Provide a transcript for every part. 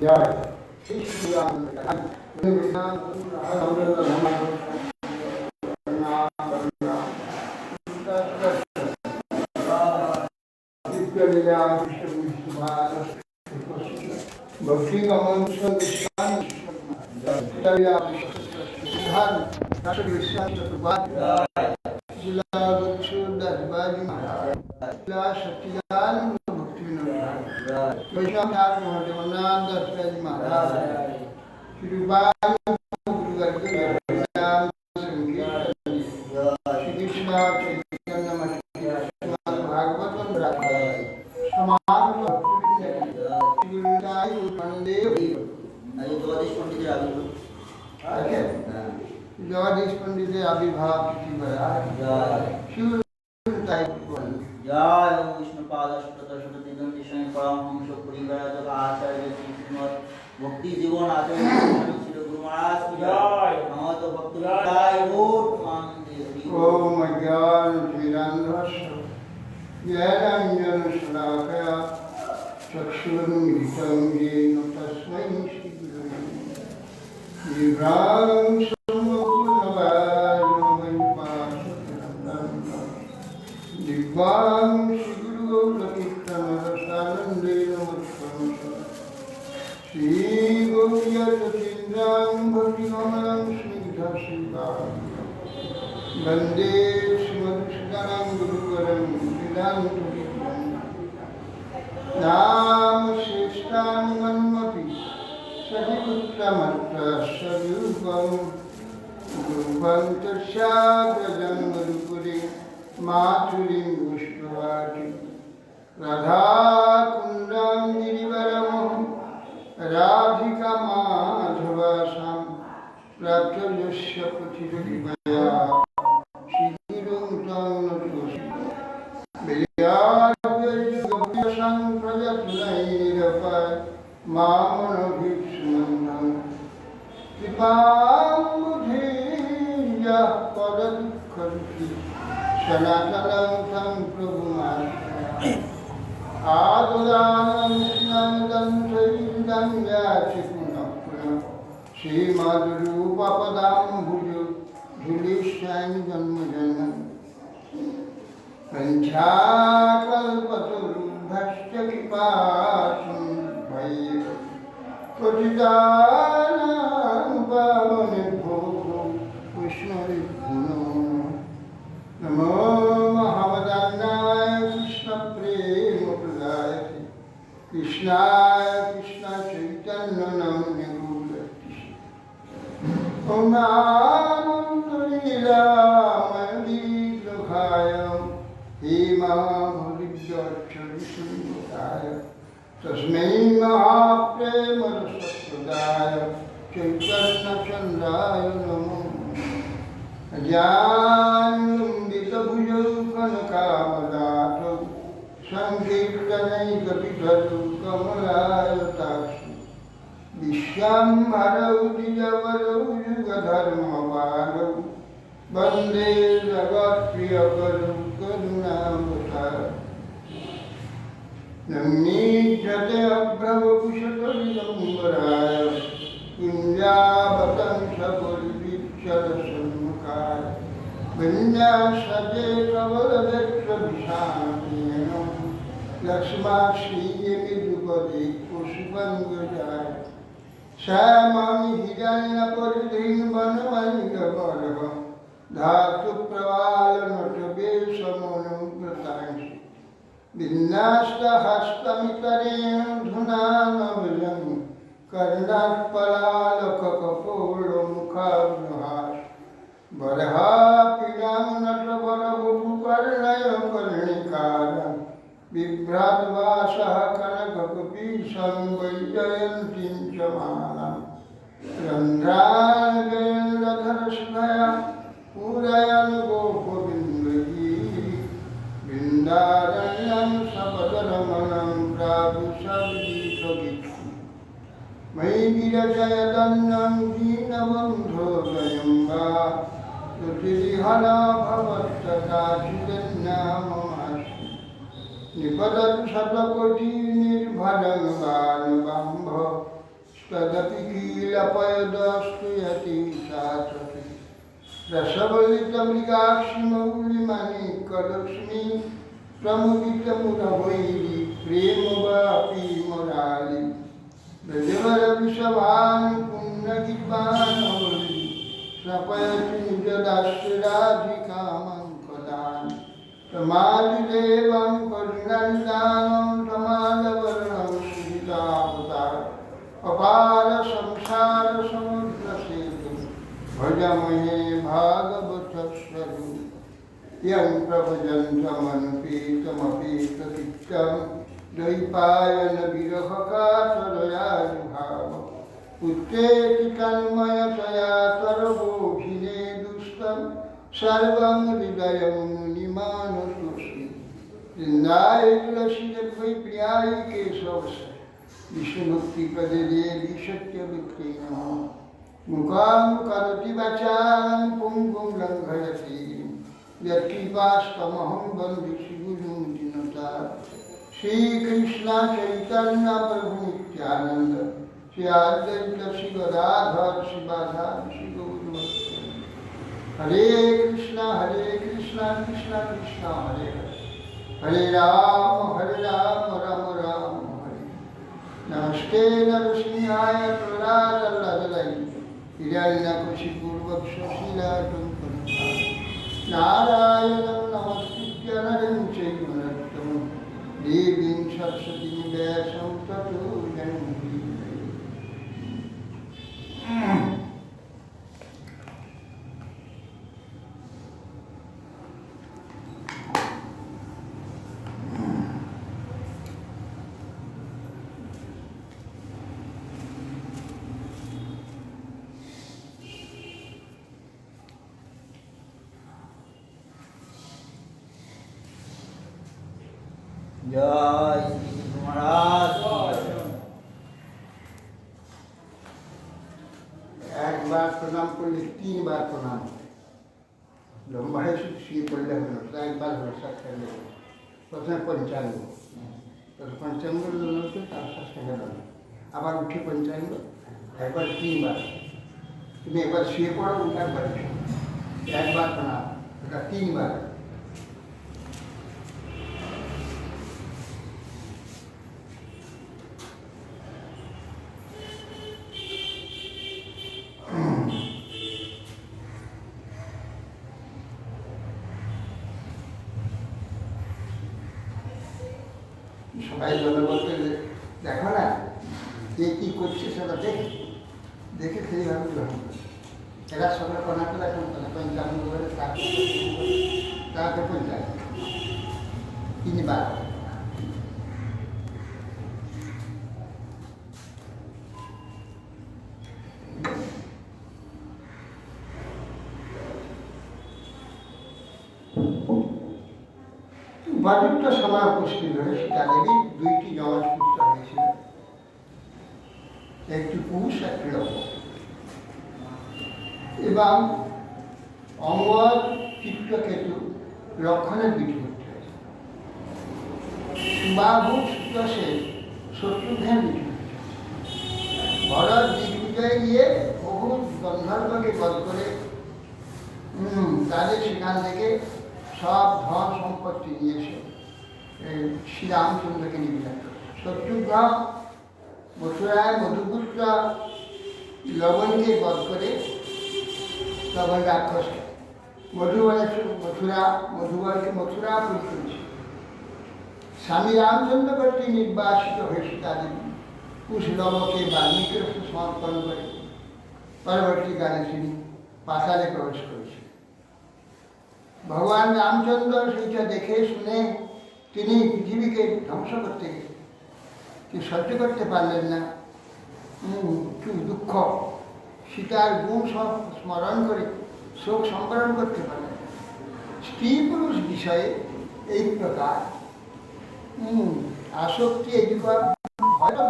जय भक्ति का मंत्र जगदीश पंडित आविर्भाव जय विष्णु पाद परमहंस परिवार आचार्य भक्ति जीवन आचार्य श्री गुरु महाराज की जय। हम तो भक्ति जय वोट मांगते ओम ज्ञान तिमिरान्धस्य ज्ञानाञ्जन शलाकया चक्षुरुन्मिलितं येन तस्मै श्री गुरवे नमः। दिव्यां श्रीगुरुगौरकीर्तनरसानन्देन श्री गोपियतीन्द्रां भक्तिकमलं स्निग्धश्रीकां वन्दे श्रीमद्विष्णुं गुरुवरं वेदान्तविद्यां नाम श्रेष्ठां मन्मपि सहिपुत्रमत्रस्वरूपं गुरुवन्तस्याग्रजं गुरुपुरे मातुलिं पुष्पवाटी राधाकुण्डां गिरिवरमहं राधिका माधवासां प्राप्तयस्य पथिकृपया श्रीगुरुं तं नतोऽस्मि विद्याभ्यसं प्रयत्नैरपाय मामनभिस्मन्दं कृपां बुद्धिर्यः परदुःखरुषि सनातनं तं प्रभुमाश्रयामि आदुदानं स्नन्दं याचि पुनः पुनः श्रीमद्रूपपदाम्बुज धूलिश्यां जन्मजन्म पञ्चाकल्पतरुभ्यश्च कृपासिन्धुभ्यैव पतितानां पावनेभ्यो वैष्णवेभ्यो नमो महावदान्नाय कृष्णप्रेमप्रदायते कृष्णाय कृष्णचैतन्यनाम्ने ॐ आनन्दलीलामयविग्रहाय हेमाभृद्यक्षरिसंयुताय तस्मै महाप्रेमरसप्रदाय चैतन्यचन्द्राय नमो ज्ञानम्बितभुजौ कनकावदातौ सङ्कीर्तनैकपितरौ कमलायताक्षि विश्वाम्भरौ द्विजवरौ युगधर्मपालौ वन्दे जगत्प्रियकरौ करुणावतारौ नम्नीयते अभ्रवकुशकविदम्बराय कुञ्जावतंसपुरविच्छलसन्मुखाय विन्यासते कवलदक्षभिषामेन लक्ष्माश्रीयमिदुपदे पुष्पङ्गजाय श्यामामि हिरण्यपरिधिं वनमलिकपरः धातुप्रवालनटवेशमनुव्रतांसि विन्यास्तहस्तमितरेण धुनानवलं कर्णात्पलालककपोलमुखाब्रहास बर्हापीडां नटवरवपुकर्णय कर्णिकारं बिभ्राट्वासः कनककपीशं वैजयन्तीं च मालां रन्ध्रागेन्द्रधरस्मया पूरयन् गोपबिन्दगीः वृन्दारण्यं सपदरमणं प्रापुषद्गीतगीतम् मयि विरचयदन्नं दीनबन्धोदयं वा श्रुतिहरा भवत्तदाचिदन्नाममास्ति निपतत् शतकोटिनिर्भरं वानवाम्भ तदपि कीलपयदस्तु यति साचति रसवलितमृगाक्षिमौलिमणिकलक्ष्मी प्रमुदितमुदवैरी प्रेमवापी मुरारी ब्रजवरविषभान् पुण्यगिद्वानवली स्वपयति निजदास्यराधिकामं कदान् समाधिदेवं करुणनिदानं समालवर्णं सुहितावतार अपार संसार समुद्र सेतु भजमहे भागवत स्वरूप यं प्रभजन्तमनुपेतमपेतकृत्यं द्वैपायन विरहकातरयानुभाव पुत्रेति तन्मयतया तरवोभिने दुष्टं सर्वं हृदयं मुनिमानतोऽस्मि वृन्दाय तुलसीदेवै प्रियाय केशवस्य विष्णुभक्तिपदे देवी सत्यवृत्ते नमः मुखां करोति वाचालं पुंगुं लङ्घयति यत्कृपास्तमहं वन्दे श्रीगुरुं दीनतां श्रीकृष्ण चैतन्य प्रभु नित्यानन्द श्री अद्वैत श्री गदाधर शिवासादि श्री गौरभक्तवृन्द हरे कृष्ण कृष्ण कृष्ण हरे हरे हरे राम राम राम हरे नमस्ते नरसिंहाय प्रहलादलय हिरण्यकशिपूर्वक्षशिलाटं नारायणं नमस्कृत्य नरं चैव नरोत्तमं देवीं सरस्वतीं व्यासं ततो जयमुदीरये। जय श्री महाराज एक बार प्रणाम करले 3 बार प्रणाम लंबा है श्री पढ़ले होता एक बार वर्षा कर ले प्रथम पंचांग तो पंचांग लोग तार शास्त्र है আবার উঠে पंचांग একবার 3 बार তুমি একবার শুয়ে পড়ো উঠা করে একবার প্রণাম এটা 3 बार সবাই জনগণকে দেখো না কে কী করছে সেটা দেখে সেইভাবে গ্রহণ করছে এরা সবাই কনাকে এখন পঞ্চান্ন করে তাকে পঞ্চান্ন 3 বার উপযুক্ত সময় উপস্থিত হয়ে সীতা দেবী 2টি যমজ পুত্র হয়েছিল একটি পুরুষ একটি লক্ষ্য এবং অঙ্গদ চিত্রকেতু লক্ষণের বিধি করতে হয়েছে সুবাহু সুতসে শত্রুঘ্নের বিধি করতে হয়েছে ভরত দিগ্বিজয় গিয়ে বহু গন্ধর্বকে বধ করে তাদের সেখান থেকে সব ধন সম্পত্তি নিয়েছে শ্রীরামচন্দ্রকে নিবেদন করে শত্রুঘ্ন মথুরায় মধুপুত্র লবণকে বধ করে লবণ রাক্ষস মধুবনকে মথুরাপুরী করেছে স্বামী রামচন্দ্র কর্তৃক নির্বাসিত হয়ে সীতাদেবী কুশলবকে বাল্মীকির সমর্পণ করে পরবর্তীকালে তিনি পাতালে প্রবেশ করেছেন ভগবান রামচন্দ্র সেইটা দেখে শুনে তিনি পৃথিবীকে ধ্বংস করতে গেলেন তিনি সহ্য করতে পারলেন না কি দুঃখ সীতার গুণ সব স্মরণ করে শোক সম্বরণ করতে পারলেন স্ত্রী পুরুষ বিষয়ে এই প্রকার আসক্তি এই হয়তো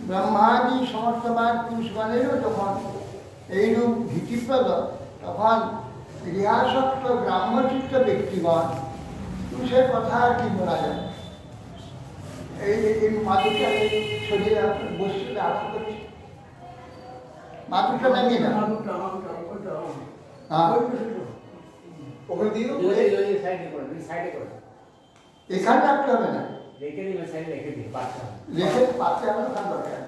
ব্রহ্মাদি সমর্থবান পুরুষগণেরও যখন এইরূপ ভীতিপ্রদ তখন গৃহাসক্ত গ্রাম্যচিত্ত ব্যক্তিগণ পুরুষের কথা আর কি বলা যায় এই মাদুরটা শরীরে বসে আরাম করছি, মাদুরটা নামিয়ে না, এখানে রাখতে হবে না, রেখে পাত্রে আমার ওখান দরকার।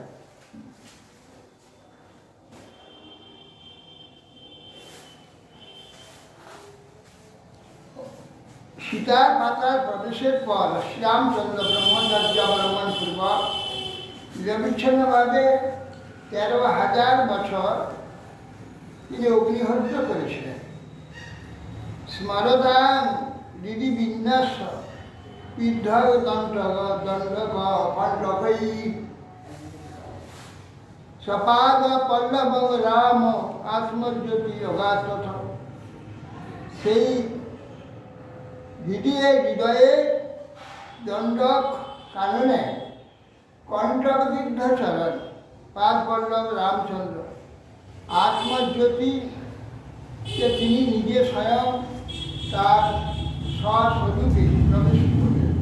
সীতার পাতার প্রবেশের পর শ্রীরামচন্দ্র ব্রহ্মচর্য অবলম্বন পূর্বক নিরবিচ্ছিন্নভাবে 13,000 বছর তিনি অগ্নিহোত্র করেছিলেন। স্মরদান দিদি বিন্যাস পিদ্ধ দণ্ড কণ্ঠকৈ সপাদ পল্লব রাম আত্মজ্যোতি অগাত। সেই ভিডিয়ে হৃদয়ে দণ্ডক কাননে কণ্ঠক বিদ্ধ চরণ পাদ পল্লব রামচন্দ্র আত্মজ্যোতিকে তিনি নিজে স্বয়ং তার স্বস্বরূপে প্রবেশ করলেন।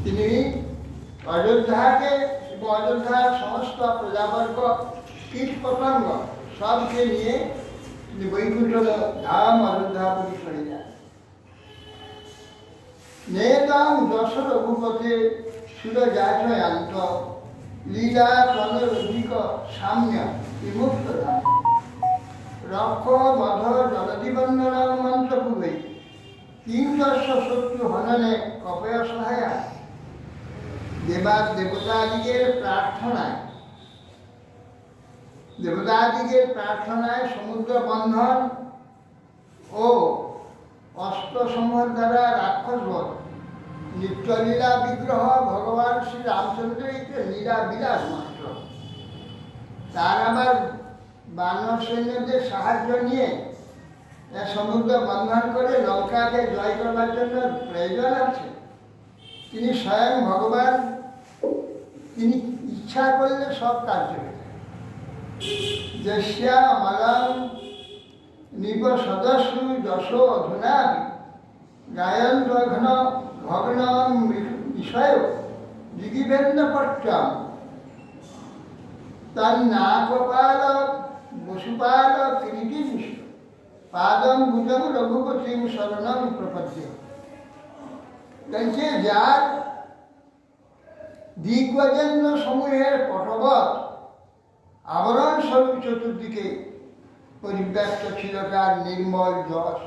তিনি অযোধ্যাকে এবং অযোধ্যার সমস্ত প্রজাবর্গ কীট পতঙ্গ সবকে নিয়ে তিনি বৈকুণ্ঠ ধাম অযোধ্যাপুরী চলে যান। নেদাং যশ রঘুপথে সুরজাচয়ান্ত লীলা প্রণরধিক সাম্য বিমুক্ত ধাম রক্ষ বধ জলধিবন্দন মন্ত্রপূর্বে কিংদর্শ শত্রু হননে কপয় সহায়া দেবতাদিগের প্রার্থনায় সমুদ্র বন্ধন ও অস্ত্রসমূহের দ্বারা রাক্ষসবধ নিত্যলীলা বিগ্রহ ভগবান শ্রী রামচন্দ্রের লীলা বিলাস মাত্র। তার আবার বানর সৈন্যদের সাহায্য নিয়ে সমুদ্র বন্ধন করে লঙ্কাকে জয় করবার জন্য প্রয়োজন আছে। তিনি স্বয়ং ভগবান, তিনি ইচ্ছা করলে সব কার্য হয়ে যায়। যস্যা মলং নিব সদস্য যশ অধুনা গায়ন রঘ্ন ভগ্ন বিষয় দিগিবেন্দ্র পট্টম তন্নাকপাল বসুপাল কিরিটি পাদম ভুজং রঘুপতিং শরণং প্রপদ্যে। যার দিগ্গজেন্দ্র সমূহের পটবৎ আবরণ স্বরূপ চতুর্দিকে পরিব্যস্ত ছিল তার নির্মল যশ,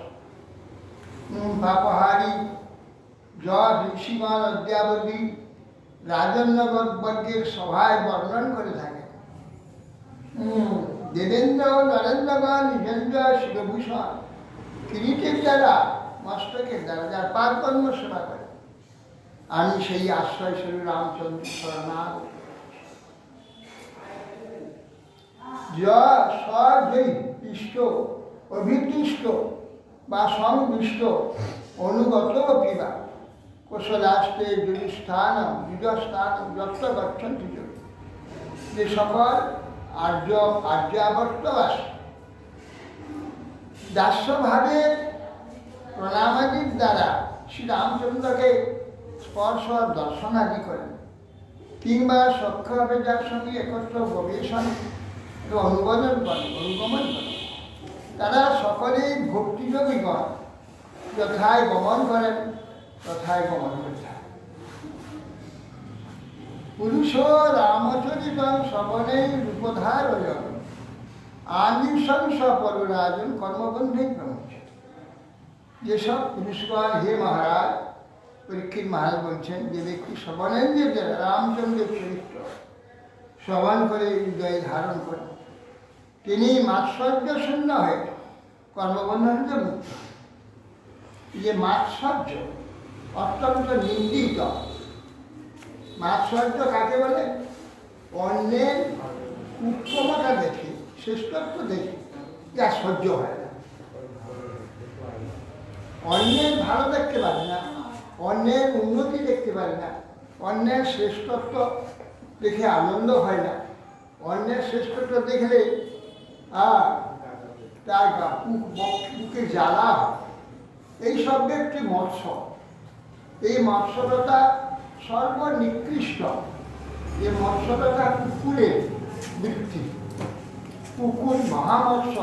পাপহারী যশ ঋষিগণ অদ্যাবধি রাজন্যবর্গের সভায় বর্ণন করে থাকে। দেবেন্দ্র ও নরেন্দ্রগণ নিজেন্দ্র শিবভূষণ কিরিটের দ্বারা মস্তকের দ্বারা যার পাদপদ্ম সেবা করে। আমি সেই আশ্রয় স্বরূপ রামচন্দ্র শরণাগত। স্বজয়ী ইষ্ট অভিদৃষ্ট বা সংদৃষ্ট অনুগত পিবা কোশলাস্তে যুধিস্থান যুজস্থান যত্র গচ্ছন্তি। যে সকল আর্যাবর্তবাস দাস্যভাবে প্রণামাদির দ্বারা শ্রীরামচন্দ্রকে স্পর্শ দর্শনাদি করেন, কিংবা সখ্যভাবে যার সঙ্গে একত্র গবেষণ অনুগমন করেন, তারা সকলেই ভক্তিযোগীগণ যথায় গমন করেন তথায় গমন করে থাকেন। পুরুষ রামচরিত শ্রবণেই রূপধারয় আনিশংস পররাজন কর্মবন্ধে প্রমুখ। যেসব পুরুষগণ, হে মহারাজ, পরীক্ষিত মহারাজ বলছেন, যে ব্যক্তি শ্রবণেন্দ্রের দ্বারা রামচন্দ্রের চরিত্র শ্রবণ করে হৃদয়ে ধারণ করে, তিনি মাৎসর্য শূন্য হয়ে কর্মবন্ধন হতে মুক্ত। যে মাৎসর্য অত্যন্ত নিন্দিত। মাৎসর্য কাকে বলে? অন্যের উত্তমতা দেখে, শ্রেষ্ঠত্ব দেখে যা সহ্য হয় না, অন্যের ভালো দেখতে পারে না, অন্যের উন্নতি দেখতে পারে না, অন্যের শ্রেষ্ঠত্ব দেখে আনন্দ হয় না, অন্যের শ্রেষ্ঠত্ব দেখলে তার বুকে জ্বালা হয়। এই সব ব্যক্তি মৎস্য। এই মৎস্যতা সর্বনিকৃষ্ট যে মৎস্যটা কুকুরের বৃত্তি। কুকুর মহামৎস্য,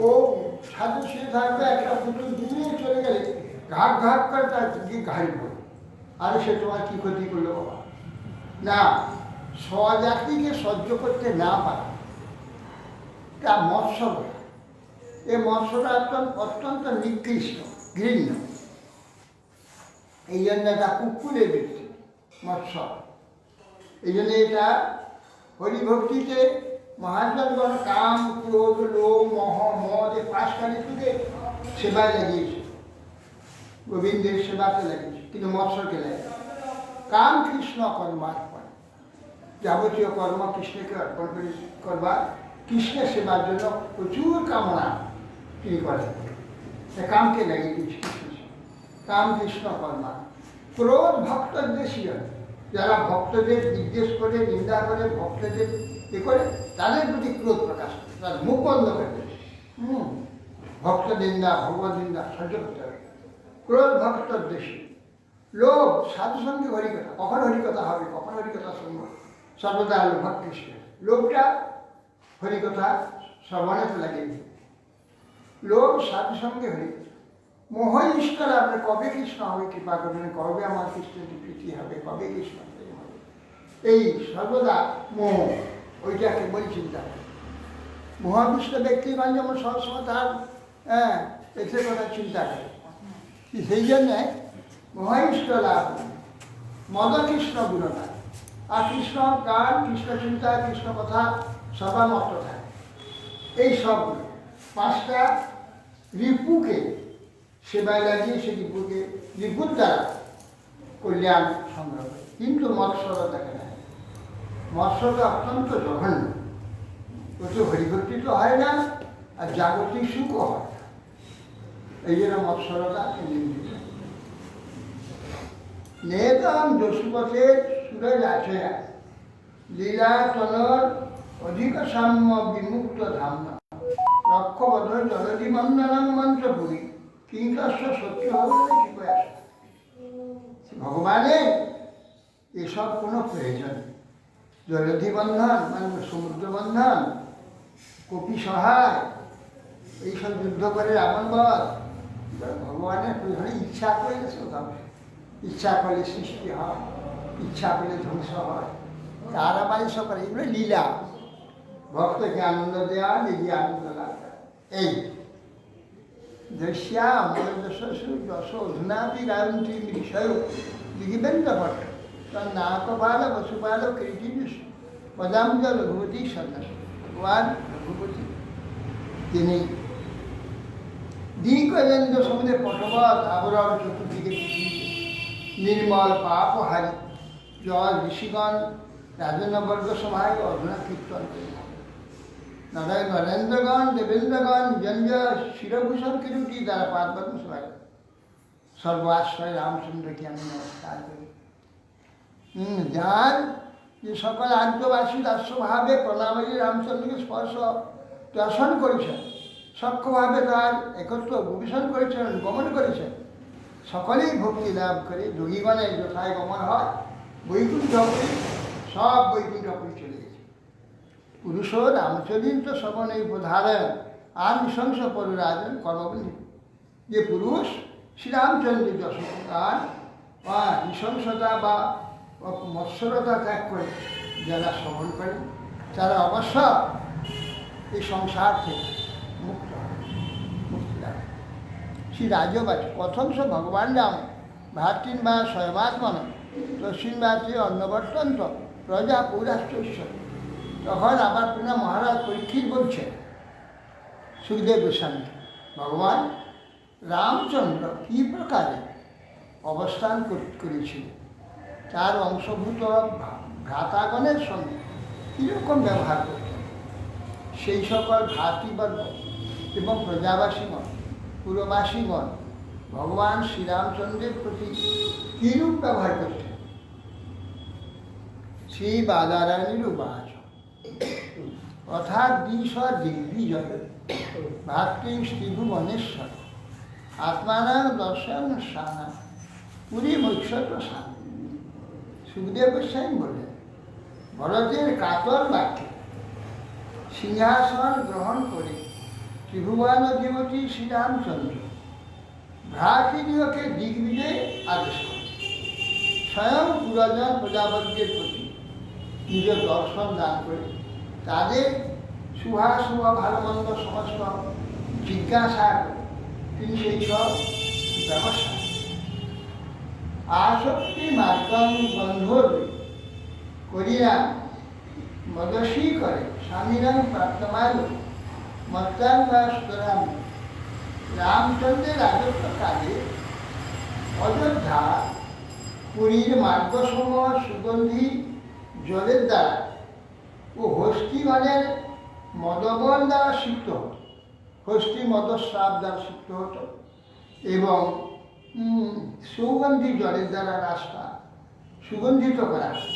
ও সাধু শুয়ে থাকবে, একটা কুকুর দূরে চলে গেলে ঘাট ঘাট করে তার দিকে ঘাড়ি পড়ে, আরে সে তোমার কি ক্ষতি করলো বাবা? না, স্বজাতিকে সহ্য করতে না পারে তা মৎস্য বলে। এই মৎস্যটা অত্যন্ত নিকৃষ্ট, ঘৃণ্য। এই জন্য এটা কুকুরের বৃত্তি, মৎস্য। এই জন্য এটা হরিভক্তিতে মহাজনগণ কাম, ক্রোধ, লোভ, মোহ, মদ এই 5টা ঋতুকে সেবায় লাগিয়েছে, গোবিন্দের সেবাতে লাগিয়েছে, কিন্তু মৎস্যকে লাগে। কাম কৃষ্ণ কর্মার্পণ, যাবতীয় কর্ম কৃষ্ণকে অর্পণ করে করবার, কৃষ্ণের সেবার জন্য প্রচুর কামনা তিনি করেন, কামকে লাগিয়ে দিয়েছে কৃষ্ণ। কাম কৃষ্ণ কর্মা। ক্রোধ ভক্তদ্বেষীয়, যারা ভক্তদের নির্দেশ করে, নিন্দা করে, ভক্তদের এ করে, তাদের প্রতি ক্রোধ প্রকাশ করে, তার মুখ বন্ধ করে দেবে। ভক্ত নিন্দা, ভগবত নিন্দা সহ্য করতে হবে। ক্রোধ ভক্তদ্বেষী। লোভ, সাধু সঙ্গে হরিকথা, কখন হরিকথা হবে, কখন হরিকথা শুনবো, সর্বদা লোভ কৃষ্ণ। লোভটা হরিকথা শ্রবণে লাগিয়ে দিবে। লোভ, সাধু সঙ্গে হরিকথা। মোহ ঈশ্বর, আপনি কবে কৃষ্ণ হবে কৃপা করবেন, কবে আমার কৃষ্ণের প্রীতি হবে, কবে কৃষ্ণ প্রেম হবে, এই সর্বদা মোহ, ওইটাকে বলি চিন্তা করে। মহাবিষ্ট ব্যক্তিগণ যেমন সবসময় তার এতে কথা চিন্তা করে, সেই জন্যে মহাইষ্ট লাভ, মদ কৃষ্ণ গুণনা। আর কৃষ্ণ গান, কৃষ্ণ চিন্তা, কৃষ্ণ কথা সবার মত থাকে। এই সবগুলো 5টা রিপুকে সেবায় লাগিয়ে সে রিপুর দ্বারা কল্যাণ সংগ্রহ করে। কিন্তু মৎস্যরা দেখে না, মৎস্যটা অত্যন্ত জঘন্য। প্রচুর হরিভক্তি তো হয় না, আর জাগতিক সুখও হয় না। এই জন্য মৎস্যরতা নিন্দিত। নেতম যশুপথের সুরজ আছে, লীলা তনর অধিক সাম্য বিমুক্ত ধাম, রক্ষবধ জলধি মন্দনম মন্ত্রপুরী, কিংকস্য সত্য হবে কি প্রয়াস। ভগবানের এসব কোনো প্রয়োজন নেই। জলধি বন্ধন মানে সমুদ্র বন্ধন, কপি সহায়, এইসব যুদ্ধ করে রাবণ বধ, ভগবানের প্রয়োজনে ইচ্ছা করলে সব, ইচ্ছা করলে সৃষ্টি হয়, ইচ্ছা করলে ধ্বংস হয়, তার আবার এসব করে, এগুলো লীলা। ভক্তকে আনন্দ দেওয়া, নিজে আনন্দ লাভ করা। এই দৃশ্যা অমর যশস্বী যশ অধুনাপি গায়ন্তি বিষয় লিখিবেন তো ভট্ট, তার নাকপাল বসুপাল কৃতি পদাম্ব রঘুপতি সন্ন্যাস। ভগবান রঘুপতি তিনি দ্বিকৈলেন্দ্র সমুদ্রে পটবৎ আবরণ চতুর্দিকে নির্মল পাপহারী, জল ঋষিগণ রাজনবর্গ সভায় অধুনা কীর্তন করিলেন। নরেন্দ্র নরেন্দ্রগণ দেবেন্দ্রগণ জঞ্জ শিরভূষণ কিরুটি দ্বারা পাদপদ্ম সভায় সর্বাশ্রয় রামচন্দ্রকে আমি নমস্কার করি। যার যে সকল আর্যবাসী দাস্যভাবে প্রণামী রামচন্দ্রকে স্পর্শ দর্শন করেছেন, সক্ষভাবে তার একত্র গবেষণ করেছেন, গমন করেছেন, সকলেই ভক্তি লাভ করে যোগীগণের যথায় গমন হয়, বৈকুণ্ঠপুরী, সব বৈকুণ্ঠপুরী চলে গেছে। পুরুষ রামচরিত্র শ্রবণে বোধারণ আর নৃশংস পররাজন কর্মবলী। যে পুরুষ শ্রীরামচন্দ্রের যশগান বা নৃশংসতা বা মৎসরতা ত্যাগ করে যারা শ্রবণ করেন, তারা অবশ্য এই সংসার থেকে মুক্ত হয়, মুক্তি লাভ। শ্রী রাজবাচী প্রথম সে ভগবান রাম ভাতৃন বা স্বয়মাত্মন তস্মিন ভাতৃ অন্নবর্তন্ত প্রজা পৌরাষ্ট্র। তখন আবার পুনঃ মহারাজ পরীক্ষিত বলছেন সুখদেব গোস্বামী, ভগবান রামচন্দ্র কী প্রকারে অবস্থান করেছিল, তার অংশভূত ভ্রাতাগণের সঙ্গে কীরকম ব্যবহার করতেন, সেই সকল ভ্রাতৃবর্গ এবং প্রজাবাসীগণ, পুরবাসীগণ ভগবান শ্রীরামচন্দ্রের প্রতি কীরূপ ব্যবহার করতেন। শ্রী বাদারায়ণীর উবাচ অর্থাৎ দিশ দিগ্বিজয় ভাতৃ শ্রীভুবনেশ্বর আত্মানাং দর্শন সানা পুরী মৈক্ষত সান। সুখদেব গোস্বামী বললেন, ভরতের কাতর বাক্যে সিংহাসন গ্রহণ করে ত্রিভুবন অধিপতি শ্রীরামচন্দ্র ভ্রাতৃগৃহকে দিগ্বিজয়ে আদেশ করেন। স্বয়ং পুরাজন প্রজাপতির প্রতি নিজের দর্শন দান করে তাদের শুভাশুভ ভালো মন্দ সমস্ত জিজ্ঞাসা করে তিনি সেই সব ব্যবস্থা আসক্তি মার্গম বন্ধ করিয়া মদসী করে স্বামীরাম প্রাপ্তমান মত্তাঙ্গা সুতরাং রামচন্দ্রের রাজত্বকালে অযোধ্যা পুরীর মার্গসমূহ সুগন্ধি জলের দ্বারা ও হস্তিগণের মদবল দ্বারা সিক্ত হতো, হস্তি মদস্রাব দ্বারা সিক্ত হতো এবং সুগন্ধি জলের দ্বারা রাস্তা সুগন্ধিত করা হতো।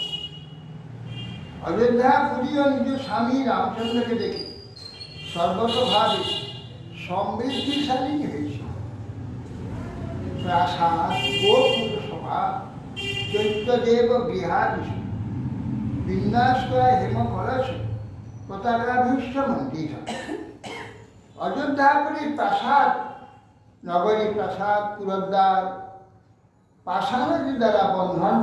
অযোধ্যা পুরীও নিজ স্বামী রামচন্দ্রকে দেখে সর্বতভাবে সমৃদ্ধিশালী হয়েছে। প্রাসাদ গোকুল সভা চৈত্যদেব গৃহাদিষু বিন্যাস করা হেম কলস পতাকাভীষ্ট মন্দির। অযোধ্যাপুরীর প্রাসাদ, নগরী প্রাসাদ, পুরদ্বার পাষাণী দ্বারা বন্ধন,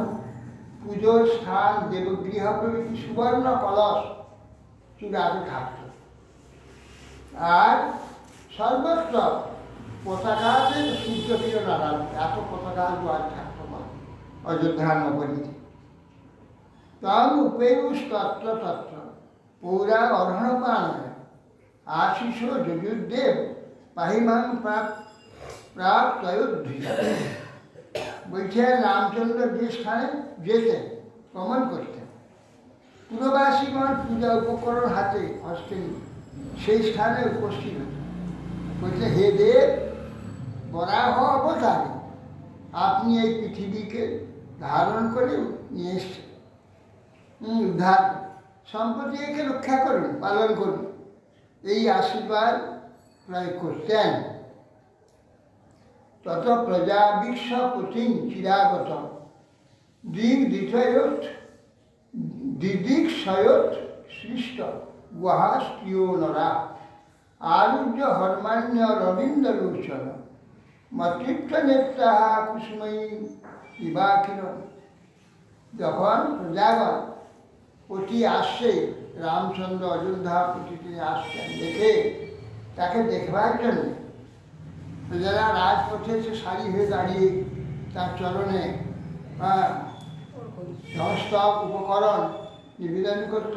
পুজোর স্থান, দেবগৃহ প্রভৃতি সুবর্ণ কলস চূড়াতে থাকত। আর সর্বত্র পতাকাতে সূর্য কিরণ আড়াল, এত পতাকা জোয়ার থাকত অযোধ্যা নগরীতে। তম উপেয়ুষ তত্র তত্র পৌরা অর্হণপান আশিষ যজুর্দেব পাহিমাং প্রাপ্তয়োধ্যা। বলছে রামচন্দ্র যে স্থানে যেতেন, গমন করতেন, পুরবাসীগণ পূজা উপকরণ হাতে হস্তে সেই স্থানে উপস্থিত হতেন। বলছে, হে দেব, বরাহ অবতারে আপনি এই পৃথিবীকে ধারণ করে নিয়ে এসছেন, উদ্ধার সম্পত্তি একে রক্ষা করুন, পালন করুন, এই আশীর্বাদ প্রায় করতেন। তত প্রজা বিশ্ব পুতিং চিরাগত দিদিক্ষয়ত সৃষ্ট গুহাস প্রিয় নরা আরুহ্য হর্মান্য রবীন্দ্র লোচন মতৃপ্ত নেত্রা কুসুময়ী বিবাকির। যখন প্রজাগণ পতি আসছে, রামচন্দ্র অযোধ্যা পতি তিনি আসছেন, দেখে তাকে দেখবার জন্য প্রজারা রাজপথে এসে সারি হয়ে দাঁড়িয়ে তার চরণে সমস্ত উপকরণ নিবেদন করত,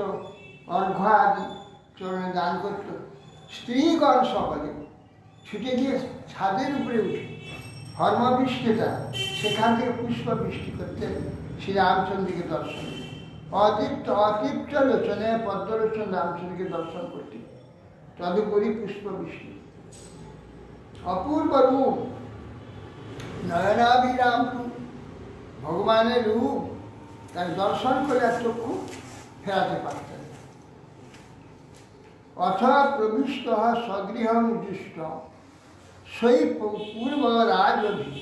অর্ঘ্য আদি চরণে দান করত। স্ত্রীগণ সকলে ছুটে গিয়ে ছাদের উপরে উঠে হর্মবৃষ্টিটা সেখান থেকে পুষ্প বৃষ্টি করতেন শ্রীরামচন্দ্রকে দর্শন। অতৃপ্ত লোচনে পদ্মলোচন রামচন্দ্রকে দর্শন করতেন। তদুপরি পুষ্প বৃষ্টি, অপূর্ব রূপ, নয়নাভিরাম রূপ, ভগবানের রূপ, তার দর্শন করে আর চক্ষু ফেরাতে পারতেন। অথ প্রবিষ্ট স্বগৃহং দৃষ্ট সেই পূর্ব রাজধি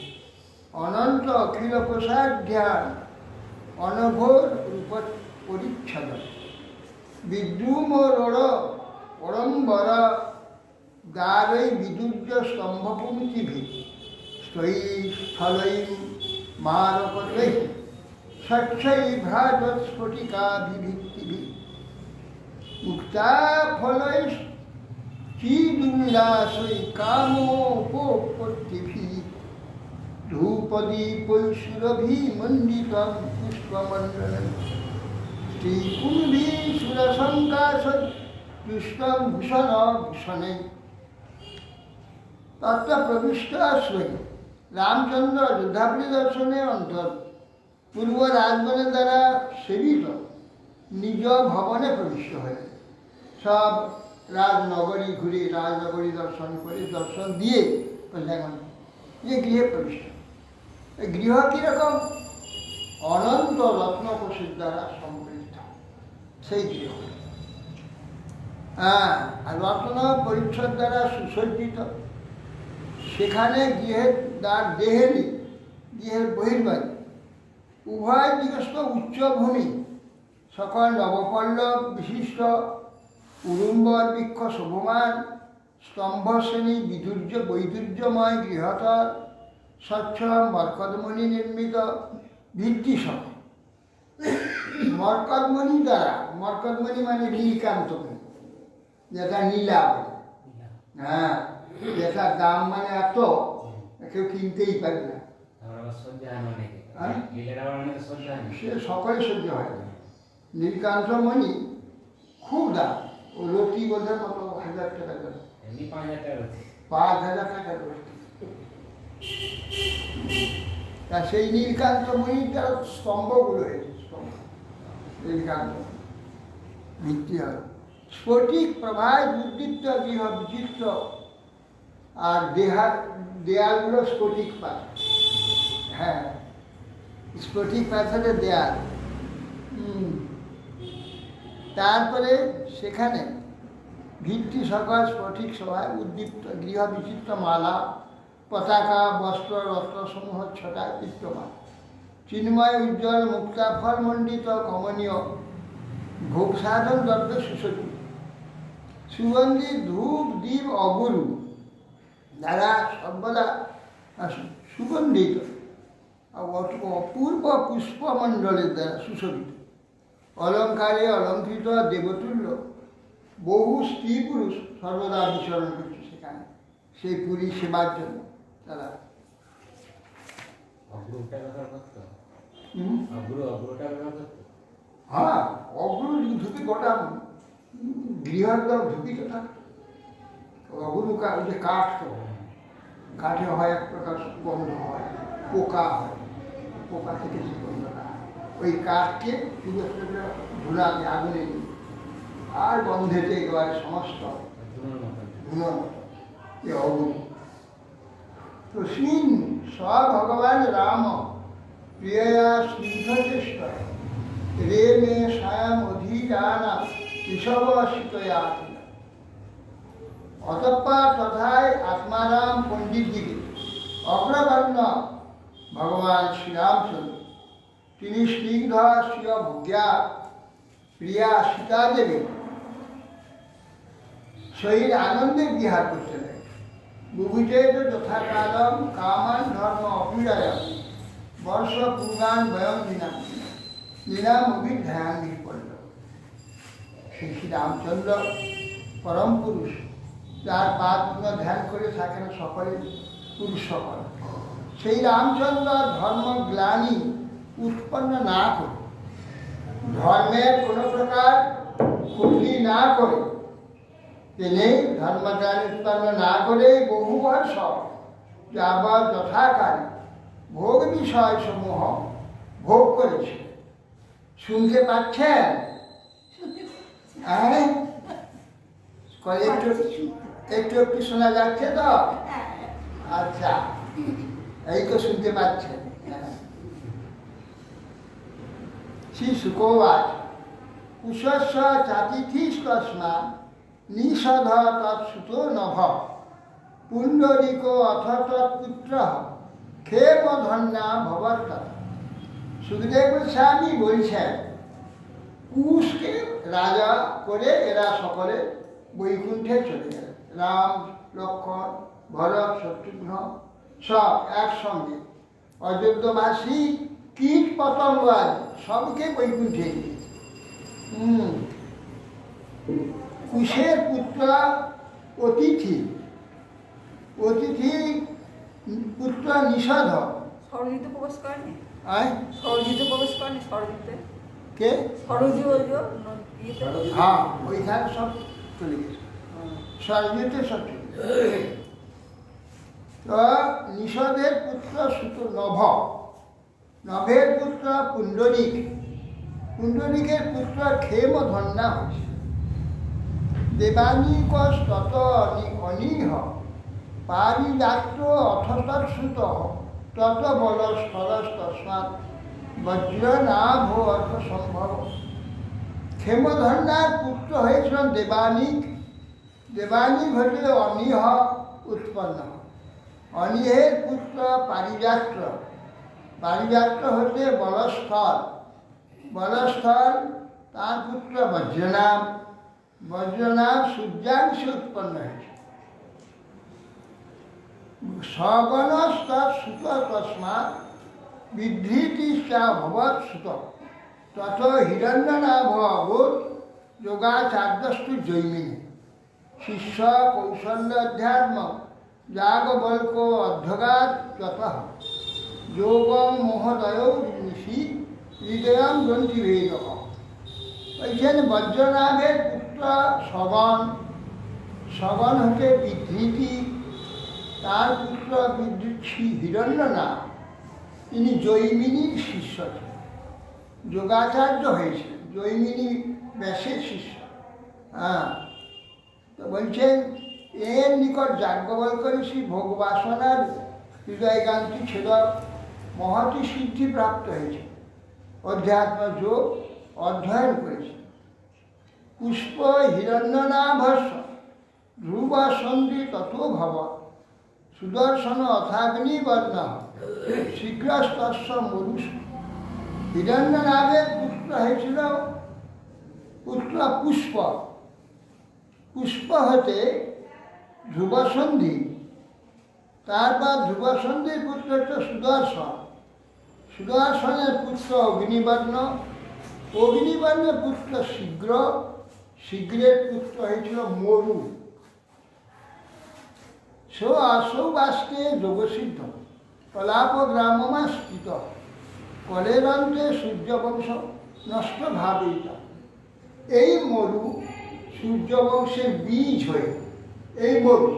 অনন্ত অখিল প্রসাধ্যান অনঘোর রূপ পরিচ্ছদ বিদ্রুম রোড় পরম্বর দ্বারৈ বিদুর্য স্তম্ভপুমিতিভি স্থৈ স্থলৈ মারকলৈ স্বচ্ছৈ ভ্রাজৎ স্ফটিকাভিভিক্তিভি মুক্তা ফলৈ চিদুল্লাসৈ কামোপপত্তিভি ধূপদীপৈ সুরভি মণ্ডিতং পুষ্পমণ্ডলম শ্রীকুম্ভী সুরসংকাশৈ দুষ্টং ভূষণ ভূষণে। তত্র প্রবিষ্ট আশ্রয় রামচন্দ্র অযোধ্যাপুরী দর্শনে অন্তর পূর্ব রাজগণের দ্বারা সেবিত নিজ ভবনে প্রবিষ্ট হয়ে সব রাজনগরী ঘুরে রাজনগরী দর্শন করে দর্শন দিয়ে প্রজাগণ যে গৃহে প্রবিষ্ট। এই গৃহ কীরকম? অনন্ত রত্নকোষের দ্বারা সমৃদ্ধ সেই গৃহ। আর রত্ন পরিচ্ছদ দ্বারা সুসজ্জিত। সেখানে গৃহের দ্বার দেহেরই গৃহের বহির্বাড়ি উভয় দিগস্থ উচ্চভূমি সকল নবপল্লব বিশিষ্ট উড়ুম্বর বৃক্ষ শোভমান স্তম্ভশ্রেণী বৈদুর্যময় গৃহতর স্বচ্ছ মরকতমণি নির্মিত ভিত্তিসহ মরকতমণি দ্বারা, মরকতমণি মানে নীলকান্তমণি, যেটা নীলা বলে, হ্যাঁ, যেটার দাম মানে এত কেউ কিনতেই পারে না, সে সকলে সহ্য হয় না। নীলকান্তমণি খুব দাম, ও রতি বোধ হয় কত 1000 টাকা দাম, 5000 টাকা রতি। তা সেই নীলকান্তমণির যারা স্তম্ভগুলো হয়েছে, স্তম্ভ নীলকান্ত ভিত্তি হয়, স্ফটিক প্রভায় উদ্দীপ্ত গৃহ বিচিত্র, আর দেয়ালগুলো স্ফটিক পাথর, হ্যাঁ স্ফটিক পাথরের দেয়াল। তারপরে সেখানে ভিত্তি সকল স্ফটিক সভায় উদ্দীপ্ত গৃহ বিচিত্র মালা পতাকা বস্ত্র রত্নসমূহ ছটায় বিদ্যমান, চিন্ময় উজ্জ্বল মুক্তাফল মণ্ডিত কমনীয় ভোগ সাধন দ্রব্য সুসজ্জিত, সুগন্ধি ধূপ দ্বীপ অগুরু দ্বারা সর্বদা সুগন্ধিত, অপূর্ব পুষ্পমণ্ডলের দ্বারা সুশোভিত, অলঙ্কারে অলঙ্কৃত দেবতুল্য বহু স্ত্রী পুরুষ সর্বদা বিচরণ করছে সেখানে, সেই পুরী সেবার জন্য তারা। হ্যাঁ, অগ্রু ধুপি গোটা গৃহদম ধুপি তো থাকতো। অগুরু যে কাঠ, তো কাঠে হয় এক প্রকার গন্ধ হয়, পোকা হয়, পোকা থেকে যে গন্ধটা, ওই কাঠকে ধুলাকে আগুনে দিই, আর গন্ধেতে একেবারে সমস্ত ধুলোর মতো এ অগুরু। তস্মিন স ভগবান রাম প্রিয়া স্নিগ্ধচেষ্ট রে মে স্বয়ং অধিজানা ঋষভশীতয়া। অতঃপর তথায় আত্মারাম পণ্ডিত দিকে অগ্রবর্ণ ভগবান শ্রীরামচন্দ্র, তিনি স্নিগ্ধ স্বীয় ভোগ্যা প্রিয়া সীতাদেবী সহিত আনন্দে বিহার করতে লাগে। বুভুচেত যথাকালম কামান ধর্ম অপিরায় বর্ষ পূর্ণান বয়ম দিনাম লীলাম অভিধ্যান বিপন্ন। সেই শ্রীরামচন্দ্র পরম পুরুষ, যার পাদপদ্ম ধ্যান করে থাকেন সকলে পুরুষ সকল, সেই রামচন্দ্র ধর্ম গ্লানি উৎপন্ন না করে, ধর্মের কোনো প্রকার ক্ষতি না করে, তিনি ধর্মজ্ঞান উৎপন্ন না করে বহু বর্ষ যাবৎ যথাকালে ভোগ বিষয় সমূহ ভোগ করেছে। শুনতে পাচ্ছেন? একটু একটু একটু শোনা যাচ্ছে তো? আচ্ছা, এই তো শুনতে পাচ্ছেন। শ্রী শুকোবাচ কুশস্য চাতিথিস্তস্মা নিষধ তৎসুত নভ পুণ্ডরিক অথ তৎপুত্র ক্ষেম ধন্যা ভবত্তথা। সুখদেব গোস্বামী বলছেন, কুশকে রাজা করে এরা সকলে বৈকুণ্ঠে চলে গেল। রাম, লক্ষ্মণ, ভরত, শত্রুঘ্ন সব একসঙ্গে, অযোধ্যাবাসী কীট পতঙ্গ আদি সবকে বৈকুণ্ঠে দিয়েছে। কুশের পুত্র অতিথি পুত্র নিষধ ষড়যন্ত্র প্রবেশ করেনি, আয় ষড়যন্ত্র প্রবেশ করেনি, ষড়যন্ত্রে কে ষড়যন্ত্র, হ্যাঁ ওইখানে সব চলে গেছে, ষড়যন্ত্রে সব চলে গেছে। তো নিষদের পুত্র সুত নভ, নভের পুত্র পুণ্ডরিক, পুণ্ডরিকের পুত্র ক্ষেম ধন্যা হয়েছে। দেবানিক তত অনিহ পারিযাত্র অথতৎসুত তত বল স্থলস তস্মাৎ বজ্র নাভ অর্থ সম্ভব। ক্ষেমধন্যার পুত্র হয়েছিলেন দেবানিক, দেবানিক হলে অনিহ উৎপন্ন, অনিহের পুত্র পারিযাত্র, পারিজাত হতে বলস্থল, বলস্থল তার পুত্র বজ্রনাভ, বজ্রনাভ সূর্যাংশে উৎপন্ন হয়েছে। সগণস্তৎ সুত তস্মাৎ বিধৃতিশ্চা ভবৎ সুত তত হিরণ্যনাভ অভূত যোগাচার্যস্তু জৈমিনী। শিষ্য কৌশল্যাধ্যাত্ম যাগবল্ক অধ্যগাৎ যতঃ যোগং মোহদয় নিশি হৃদয়ং গ্রন্থিভেদক। বলছেন বজ্রনাভের পুত্র সগণ, সগণ হতে বিধৃতি, তার পুত্র বিধৃতি হিরণ্যনাভ, তিনি জৈমিনীর শিষ্য ছিলেন, যোগাচার্য হয়েছিলেন, জৈমিনী ব্যাসের শিষ্য। হ্যাঁ, তো বলছেন এর নিকট যাজ্ঞবল্ক্য ঋষি ভোগবাসনার হৃদয়গান্তি ছিল, মহতি সিদ্ধি প্রাপ্ত হয়েছে, অধ্যাত্ম যোগ অধ্যয়ন করেছে। পুষ্প হিরণ্যনাভস্য ধ্রুব সন্ধি তত ভব সুদর্শন অথাগ্নিবর্ণ শীঘ্রস্তস্য মরুষ। হিরণ্যনাভের পুত্র হয়েছিল পুত্র পুষ্প, পুষ্প হতে ধ্রুবসন্ধি, তারপর ধ্রুবসন্ধির পুত্র হচ্ছে সুদর্শন, সুদর্শনের পুত্র অগ্নিবর্ণ, অগ্নিবর্ণের পুত্র শীঘ্র, শীঘ্রের পুত্র হয়েছিল মরু। সৌবাস্তে যোগসিদ্ধ কলাপ গ্রামমা স্থিত কলের অন্তে সূর্যবংশ নষ্ট ভাবিত। এই মরু সূর্যবংশের বীজ হয়ে, এই মরু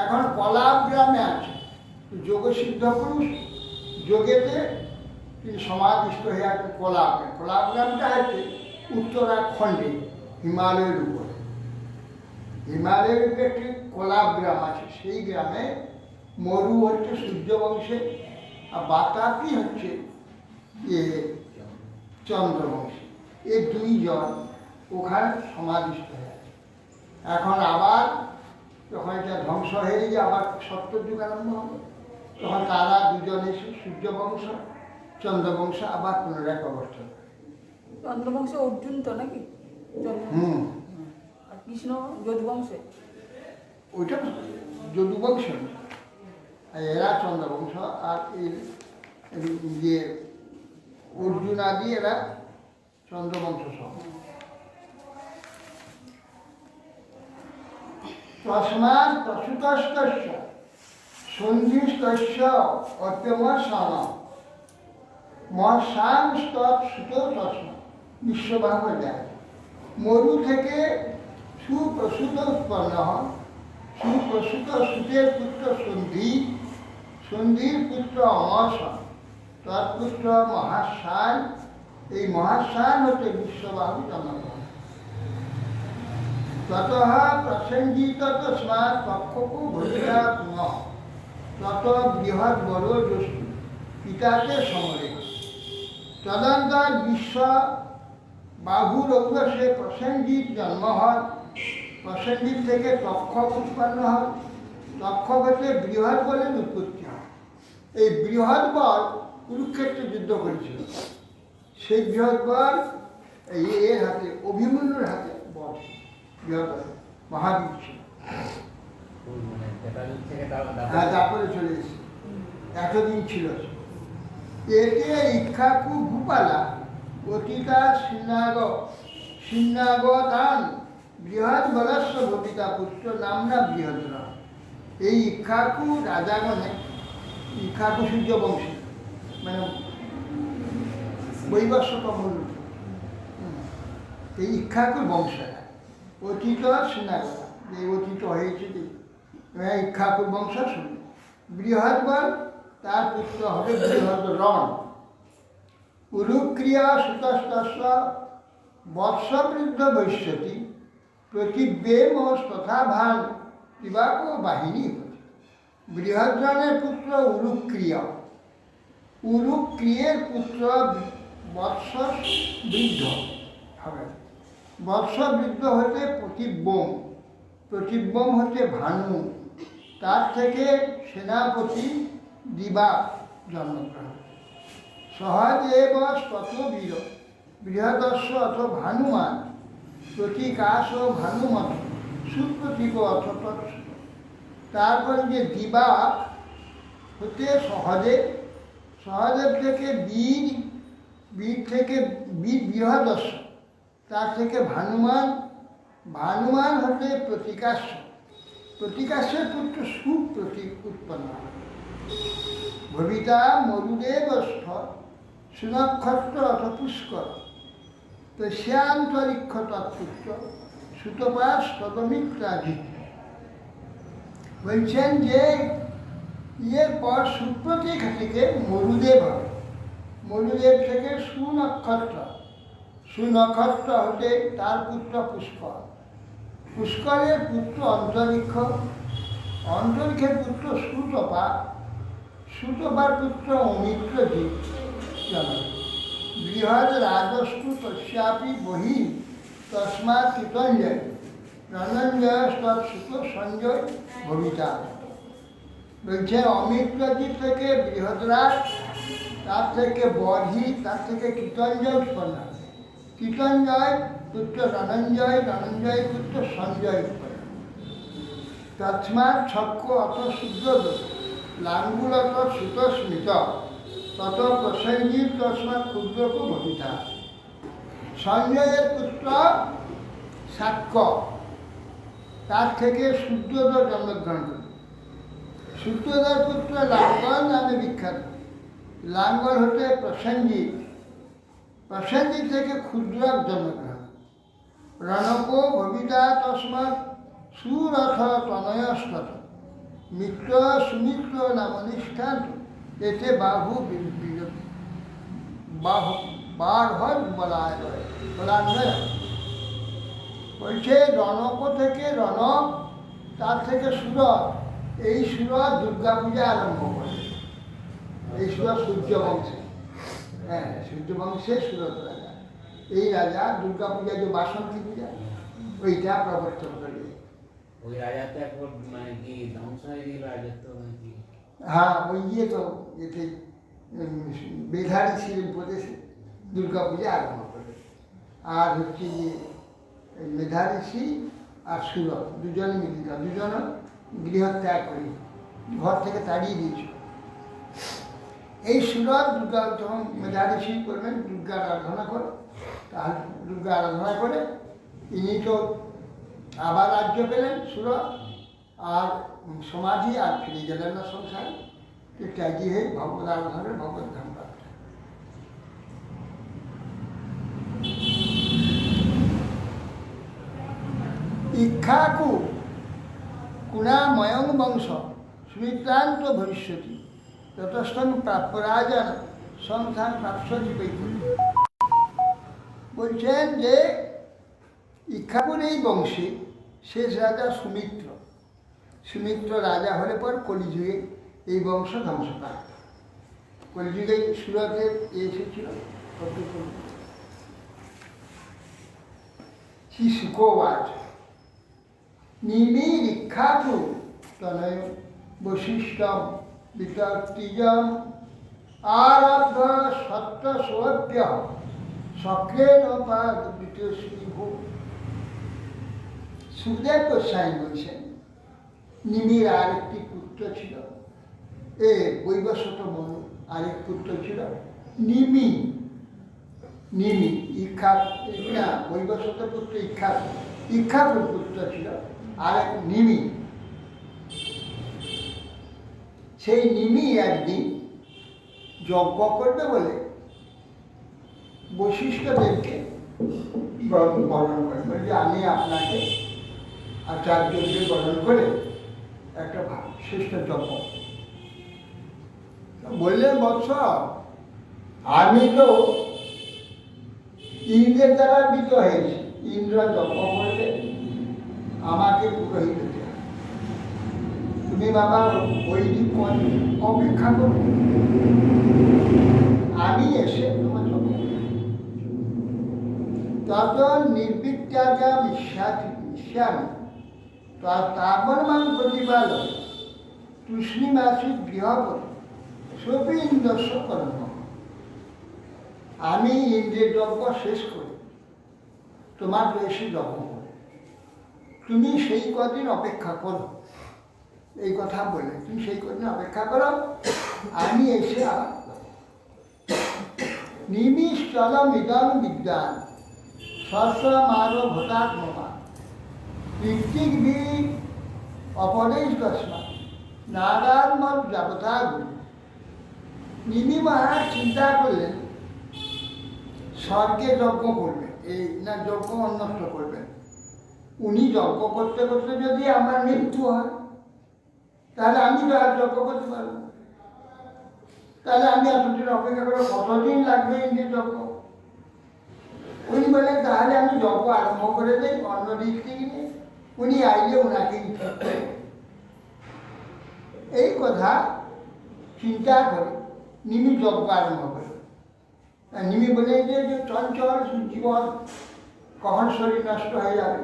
এখন কলাপ গ্রামে আছে। যোগসিদ্ধ পুরুষ যোগেতে তিনি সমাধিষ্ঠ হয়ে আছেন কলাপে। কলাপ গ্রামটা হচ্ছে উত্তরাখণ্ডে হিমালয়ের উপরে, হিমালয়ের উপরে একটি কলাপ গ্রাম আছে, সেই গ্রামে মরু হচ্ছে সূর্যবংশে, আর বাতাপি হচ্ছে চন্দ্রবংশে। এই দুইজন ওখানে সমাধিষ্ঠ হয়ে আছে। এখন আবার যখন এটা ধ্বংস হয়ে যায়, আবার সত্যযুগ আরম্ভ হবে, তখন তারা দুজন এসে সূর্যবংশ চন্দ্রবংশ আবার পুনরায় প্রবর্তন করে। চন্দ্রবংশে অর্জুন তো নাকি? আর কৃষ্ণ যদুবংশে? ওইটা যদুবংশ, আর এরা চন্দ্রবংশ, আর এর যে অর্জুন আদি এরা চন্দ্রবংশ সহ। তস্মাৎ প্রসূতস্তস্য সন্ধিস্তস্য অত্যমসাম মহাসাংস্তৎ সুত তস্ম। বিশ্বভাব যায় মরু থেকে সুপ্রসূত উৎপন্ন হয়, সুপ্রসূত সুতের পুত্র সন্ধি, সন্ধির পুত্র অমর্ষণ, তৎপুত্র মহাশ্বান, এই মহাশ্বান হচ্ছে বিশ্ববাহু জন্মগ্রহণ। তত প্রসেঞ্জিত তস্মাৎ পক্ষকু ভূমিকা পুনঃ তত বৃহৎ বড় যস্তু পিতাকে সমরে। তদন্তর বিশ্ব বাহুর অঙ্গসে প্রসেনজিৎ জন্ম হয়, প্রসেনজিৎ থেকে তক্ষক উৎপন্ন হয়, তক্ষক হতে বৃহৎ বলের উৎপত্তি হয়। এই বৃহৎ বল কুরুক্ষেত্রে যুদ্ধ করেছিল, সেই বৃহৎ বল এর হাতে, অভিমন্যুর হাতে বল, বৃহৎ মহাবীর ছিল। হ্যাঁ, তারপরে চলে এসেছে, এতদিন ছিল। এতে ইক্ষাকু ভূপালা অতীতা সিন্নাগতান বৃহৎ বলস্য ভবিতা পুত্র নামনা বৃহৎরা। এই ইক্ষাকু রাজাগণে, ইক্ষাকু সূর্যবংশী, মানে বৈবস্বত মূল, এই ইক্ষাকুর বংশরা অতীত সিন্নাগতা, যে অতীত হয়েছে যে ইক্ষাকুর বংশ শুনে বৃহৎ বল, তার পুত্র হবে বৃহৎ রণ। উরুক্রিয়া সুতস্তস্য বৎসবৃদ্ধ বৈশ্যতি প্রতিব্যেম তথা ভান দিবাক বাহিনী। বৃহদ্রণের পুত্র উরুক্রিয়া, উরুক্রিয়ের পুত্র বৎস বৃদ্ধ হবে। বৎস বৃদ্ধ হতে প্রতিব্যম, প্রতিব্যম হতে ভানু, তার থেকে সেনাপতি দিবাক জন্মগ্রহণ। সহদেব তত বীর বৃহদস্য অথ ভানুমান প্রতিকাশ ভানুমত সুপ্রতীক অথ তৎসুত। তারপরে যে দিবা হতে সহদেব, সহদেব থেকে বীর, বীর থেকে বৃহদস্য, তার থেকে ভানুমান, ভানুমান হতে প্রতিকাশ্য, প্রতিকাশ্যের পুত্র সুপ্রতীক উৎপন্ন। ভবিতা মরুদেব স্থ সুনক্ষত্র অথ পুষ্কর তস্যান্তরিক্ষ তৎপুত্র সুতপাস তদমিত্রাধি। বলছেন যে এর পর সুপ্রতীক থেকে মরুদেব হবে, মরুদেব থেকে সুনক্ষত্র, সুনক্ষত্র হতে তার পুত্র পুষ্কর, পুষ্করের পুত্র অন্তরিক্ষ, অন্তরিক্ষের পুত্র সুতপা, সুতপার পুত্র অমিত্রজিৎ জনক। বৃহৎ রাজস্তু তস্যাপি বহি তস্মাৎ কীর্তঞ্জয় রণঞ্জয় তৎসুত সঞ্জয় ভবিতা। বলছে অমিত্রজিৎ থেকে বৃহৎরাজ, তার থেকে বধি, তার থেকে কীর্তঞ্জয় উৎপন্ন, কীর্তঞ্জয় পুত্র রণঞ্জয়, রণঞ্জয় পুত্র সঞ্জয় উৎপন্ন। তস্মাৎ ছক্ষ অত শুদ্ধ লাঙ্গুলত সুত স্মৃত তত প্রসেনজিৎ তস্মাৎ ক্ষুদ্রক ভবিতা। সঞ্জয়ের পুত্র সাক্ষ্য, তার থেকে শুদ্ধোদর জন্মগ্রহণ করে। শুদ্ধোদর পুত্র লাঙ্গল নামে বিখ্যাত, লাঙ্গল হতে প্রসেনজিৎ, প্রসেনজিৎ থেকে ক্ষুদ্রক জন্মগ্রহণ। রণক ভবিতা তস্মাৎ সুরথ তনয়স্তত মিত্র সুমিত্র নামনিষ্ঠান এতে বাহু বাহু বারহর বলান্বয়। বলছে রণক থেকে রণক, তার থেকে সুরথ, এই সুরথ দুর্গা পূজা আরম্ভ করে। এই সুরথ সূর্যবংশে, হ্যাঁ সূর্যবংশে সুরথ রাজা, এই রাজা দুর্গা পূজা যে বাসন্তী পূজা ওইটা প্রবর্তন করে। ওই রাজা তো একবার মানে কি ধ্বংস হয়ে গেল রাজত্ব নাকি? হ্যাঁ ওই ইয়ে তো এতে বেধারী ছিলেন প্রদেশে, দুর্গা পূজা আরম্ভ করে। আর হচ্ছে যে মেধাঋষি আর সুরথ দুজনে মিলিত, দুজন গৃহ ত্যাগ করি, ঘর থেকে তাড়িয়ে দিয়েছিল। এই সুরথ দুর্গা যখন মেধাঋষি করবেন দুর্গার আরাধনা করে, তাহলে দুর্গা আরাধনা করে ইনি তো আবার রাজ্য পেলেন সুরথ, আর সমাধি আর ফিরে গেলেন না সংসারে, ত্যাগী হয়ে ভগবত আরাধনা ভগবত ধাম প্রাপ্ত। ইক্ষাকু কুণাময়ং বংশ সুমিত্রান্ত ভবিষ্যতি ততস্থং প্রাপ্য রাজন সংসার প্রাপ্তি বৈকুণ্ঠ। বলছেন যে ইক্ষাকুর এই বংশে শেষ রাজা সুমিত্র, সুমিত্র রাজা হলে পর কলিযুগে এই বংশ ধ্বংস পায়। কলিযুগে সুরতে এসেছিল কি সুখবাজ নিমিরিক্ষাকু তনয় বৈশিষ্ট্যম বিতর্তিজম আরব্ধ সত্য সৌভ্য সক্রেণ পাদ বিতস্মিভূ। সুখদেব গোস্বামী বলছেন নিমির আরেকটি পুত্র ছিল, বৈবস্বত মনু আরেক পুত্র ছিল নিমি, নিমি ইক্ষা না বৈবস্বত পুত্র ইক্ষাকুর পুত্র ছিল আরেক নিমি। সেই নিমি একদিন যজ্ঞ করবে বলে বৈশিষ্ট্যদেরকে বরণ করে, বলছে আমি আপনাকে আচার্যকে বরণ করে একটা শ্রেষ্ঠ যজ্ঞ। বললেন বৎস আমি তো ইন্দ্রের দ্বারা বিত হয়েছি, ইন্দ্র যজ্ঞ করলে আমাকে পুরোহিত দেয়, তুমি বাবা ওই দিন অপেক্ষা করো, আমি এসে তোমার যজ্ঞ তত নির্বিদ্যাজা মিশ্যামি তাপমান প্রতিপাল তুষ্ণীমাসী গৃহপতি সপিন্দস্য কর্ম। আমি ইন্দ্রের যজ্ঞ শেষ করি, তোমার এসে যজ্ঞ করো, তুমি সেই কদিন অপেক্ষা করো। এই কথা বলে তুমি সেই কদিন অপেক্ষা করো, আমি এসে আবার নিমিশ্চলম ইদম বিদ্যান সস্বমারো ভূতাত্মা ঋত্বিক বি অপদেশ দশমা নাগারমল যাবতা গুরু। নিমি মহারাজ চিন্তা করলেন স্বর্গে যজ্ঞ করবেন, এই না যজ্ঞ অন্যত্র করবেন। উনি যজ্ঞ করতে করতে যদি আমার মৃত্যু হয় তাহলে আমি তো আর যজ্ঞ করতে পারবো, তাহলে আমি এতদিন অপেক্ষা করে কতদিন লাগবে ইন্দ্রের যজ্ঞ। উনি বললেন তাহলে আমি যজ্ঞ আরম্ভ করে দেই অন্য দিক থেকে নিয়ে, উনি আইলে ওনাকেই ঠিক করব। এই কথা চিন্তা করে নিমি যজ্ঞ আরম্ভ করে। নিমি বলে যে চঞ্চল জীবন, কখন শরীর নষ্ট হয়ে যাবে,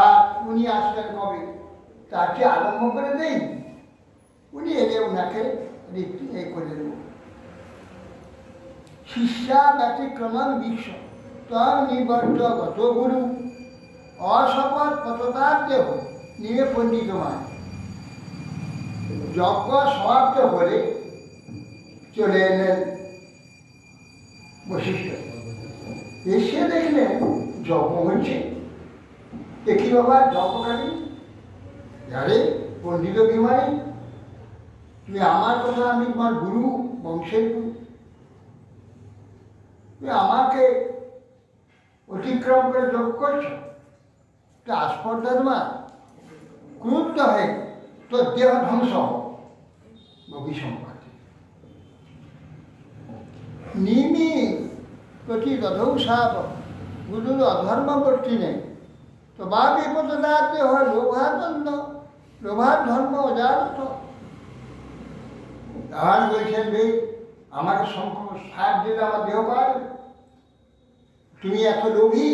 আর উনি আসলেন কবে, তাকে আরম্ভ করে দেই। উনি এলে ওনাকে এ করে দেব। শিষ্যা ব্যতিক্রমণ বিশ্ব তম নিবদ্ধ গত গুরু অশপথ পততার দেহ নিয়ে পণ্ডিতমান। যজ্ঞ সমাপ্ত করে চলে এলেন বশিষ্ঠ। এসে দেখলেন যজ্ঞ হচ্ছে। দেখি বাবা যজ্ঞকারী, আরে পণ্ডিত বিমানী, তুমি আমার কথা, আমি তোমার গুরু, বংশের গুরু, তুমি আমাকে অতিক্রম করে যোগ করছো। তো আস্পর্ধা ক্রুদ্ধ হয়ে তোর দেহ ধ্বংস অভিসম্পাদে নিমি প্রতি দধৌ সাপ গুরুর অধর্মবর্তী নেই। তো বা বিপদাতে হয় লোভানন্দ, লোভার ধর্ম অজানত। আর বলছেন রে আমাকে সাপ দিলে আমার দেহ পায়, তুমি এত লোভী,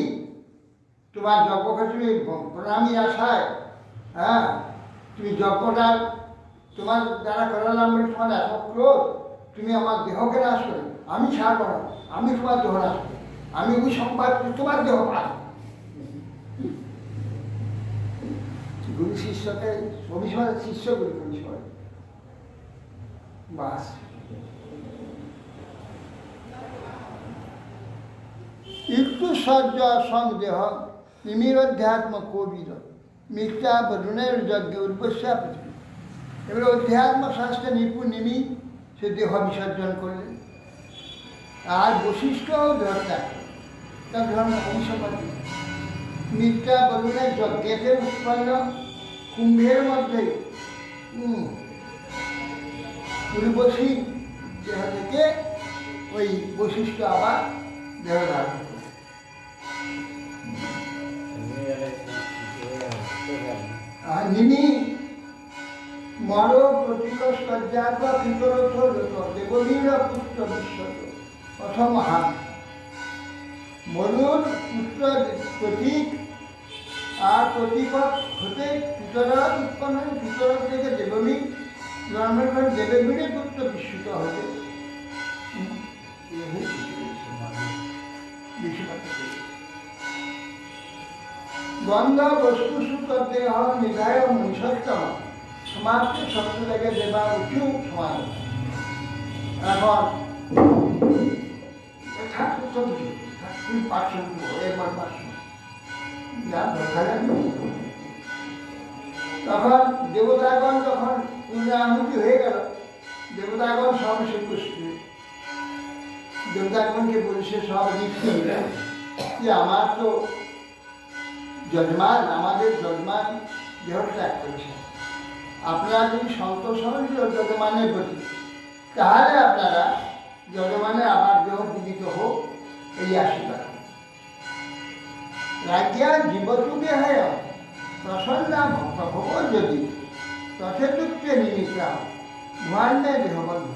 তোমার যজ্ঞকে তুমি প্রণামী আশায়, হ্যাঁ তুমি যজ্ঞটা তোমার দ্বারা করালাম বলে তোমার এত ক্রোধ, তুমি আমার দেহকে নাশ করে, আমি ছাড়ব না, আমি তোমার দেহ নাশ করি, আমি ওই সম্পাদ তোমার দেহ পাই। গুরু শিষ্যকে অভিসম্পাদ, শিষ্য গুরু অভিসম্পাদ, বাস। একটু সহ্য সন্দেহ নিমিরধ্যাত্ম কবির মিথ্যা বরুণের যজ্ঞ উর্বশ্যা পৃথিবী। এবারে অধ্যাত্ম শাস্ত্রে নিপুণ নিমি সে দেহ বিসর্জন করলেন। আর বশিষ্ঠ দেহ ত্যাগ, তার ধর্ম অভিসম্পাদী মিথ্যা বরুণের যজ্ঞেতে উৎপন্ন কুম্ভের মধ্যে উর্বশী দেহ থেকে ওই বশিষ্ঠ আবার দেহ ধারণ করে। আর নিমি মর প্রতীক সজ্জাত পিতরথ দেববীর পুত্র বিশ্বত প্রথম হাত মরুর পুত্র প্রতীক আর প্রতীপক হতে পিতরথ উৎপন্ন, পিতরথ থেকে দেববীর জন্মের পর দেববীরের পুত্র বিশ্বত হতে গন্ধ বস্তু সুতদেহ নিধায় মনুষ্যত্তম সমাজকে শব্দ থেকে দেবা উঁচু সমাজ। এখন তখন দেবতাগণ যখন পূর্ণাহুতি হয়ে গেল, দেবতাগণ সব সন্তুষ্ট, দেবতাগণকে বলছে সব লিখতে যে আমার তো যজমান, আমাদের যজমান দেহ ত্যাগ করেছে, আপনারা যদি সন্তোষ হন যজমানের প্রতি, তাহলে আপনারা যজমানের আবার দেহ জীবিত হোক, এই আশীর্বাদ। রাজ্ঞা জীবযুগে হয় প্রসন্না ভক্তভোগ যদি তথেতুক্তে নিমিত্তা ভুয়ান্নে দেহবন্ধ।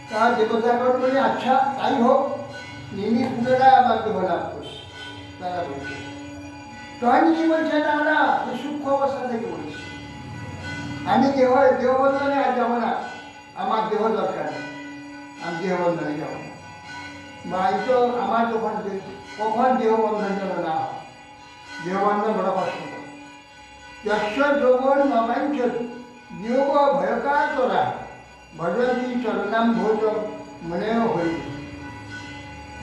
তা দেবতাগণ বলে আচ্ছা তাই হোক, নিমি পুনরায় আবার দেহ লাভ করছে। তারা বলছে তখন নিমি বলছে না না, সূক্ষ্ম অবস্থা থেকে বলছি, আমি দেহবন্ধনে আর যাবো না, আমার দেহ দরকার নেই, আমি দেহবন্ধনে যাব না। বা এই তো আমার কখন দেহবন্ধন যেন না হয়, দেহবন্ধন বড় কষ্টকর। যশ যোগন নবাঞ্চল বিয়োগ ভয়কাতরা ভজন্তি চরণাম ভোজ মনেও হই।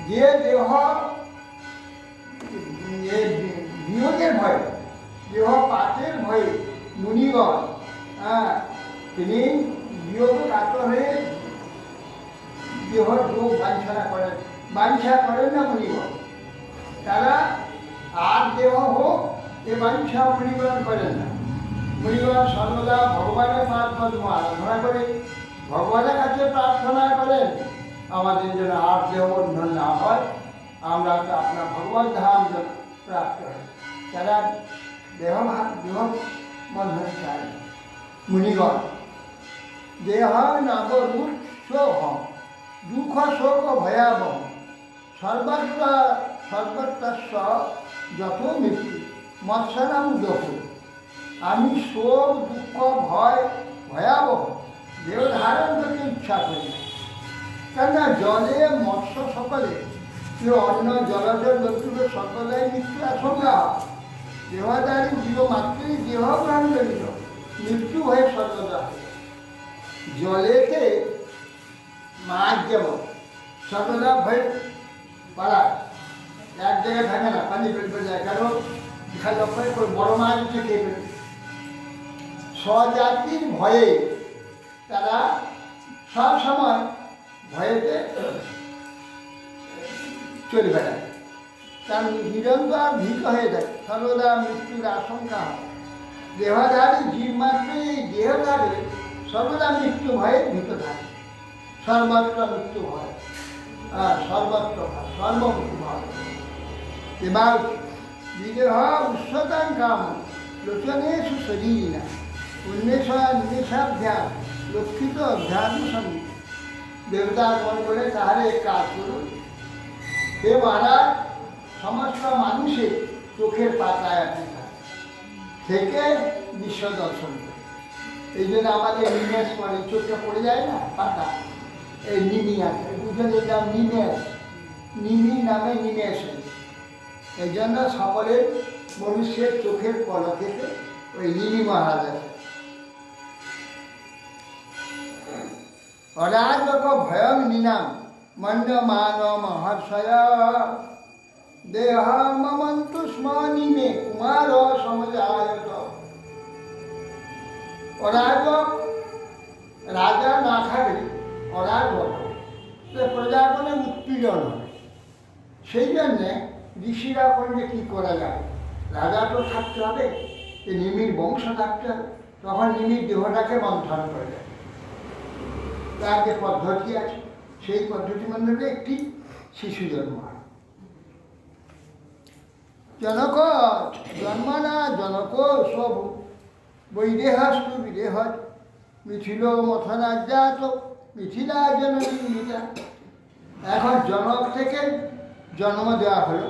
যে দেহ বিয়োগের ভয়, দেহ পাতের ভয়ে মুনিগণ তিনি বিয়োগ কাতর হয়ে দেহ যোগ বাঞ্ছা করেন না মুনিগণ। তারা আর দেহ হোক এ বাঞ্ছা মুনিগণ করেন না। মুনিগণ সর্বদা ভগবানের পাদ পদ্ম আরাধনা করে ভগবানের কাছে প্রার্থনা করেন আমাদের যেন আর দেহ বন্ধন না হয়, আমরা আপনার ভগবান ধাম যেন প্রাপ্ত হয়। তারা দেহ বন্ধন চায়। মুনিগণ দেহ নবরূপ সোহম দুঃখ শোক ভয়াবহ সর্বত্র যত মৃত্যু মৎস্যনাম যত। আমি শোক দুঃখ ভয় ভয়াবহ দেহ ধারণ করতে ইচ্ছা করি না। কেননা জলে মৎস্য সকলে কেউ অন্য জলজ জন্তুকে সকলেই মৃত্যু আশঙ্কা হয়। দেহধারী জীব মাত্রই দেহ গ্রহণ করিল মৃত্যু হয়ে সর্বদা। জলেতে মাছ যেমন সর্বদা ভয়ে পালায়, এক জায়গায় থাকে না, পানি ফেলতে যায়, কারণ বড় মাছ উঠে খেয়ে ফেলবে। স্বজাতির ভয়ে তারা সব সময় ভয়েতে চলে বেড়ায়, তার নিরন্তর ভীত হয়ে যায়, সর্বদা মৃত্যুর আশঙ্কা হয়। দেহধারী জীব মাত্রই এই দেহ থাকলে সর্বদা মৃত্যু ভয়ে ভীত থাকে। সর্বত্র মৃত্যু ভয়, সর্বত্র সর্বমৃত্যু ভয়। এবার বিদেহ উৎসতাং কাম লোচনেষু শরীরিণা উন্মেষাভ্যাস লক্ষিত অধ্যানুসঙ্গী। দেবতার মন বলে তাহারে এক কাজ করুন, হে মহারাজ সমস্ত মানুষের চোখের পাতায় আপনি থেকে বিশ্ব দর্শন করে। এই জন্য আমাদের নিমেষ পড়ে, চোখে পড়ে যায় না পাতা, এই নিমি আছে, দুজনের নাম নিমেষ, নিমি নামে নিমেষ। এই জন্য সকলের মনুষ্যের চোখের পলকেতে ওই নিমি মহারাজ আছে। অরাজক ভয়ং নিনাম মন্য মান মহর্ষয় দেহ মমন্তু স্ম নিমে কুমার সমজায়ত। অরাজক রাজা না থাকলে অরাজক প্রজাগণের উৎপীড়ন হয়। সেই জন্যে ঋষিরা বললে কী করা যায়, রাজা তো থাকতে হবে, নিমির বংশ থাকতে হবে, তখন নিমির দেহটাকে মন্থন করে দেয়। তার যে পদ্ধতি আছে সেই পদ্ধতি মধ্যে একটি শিশু জন্ম হয়। জনক জন্মনা জনক সব বৈদেহস্তু বিদেহ মিথিল মথনাজাত মিথিলা জননীতা। এখন জনক থেকে জন্ম দেওয়া হলো,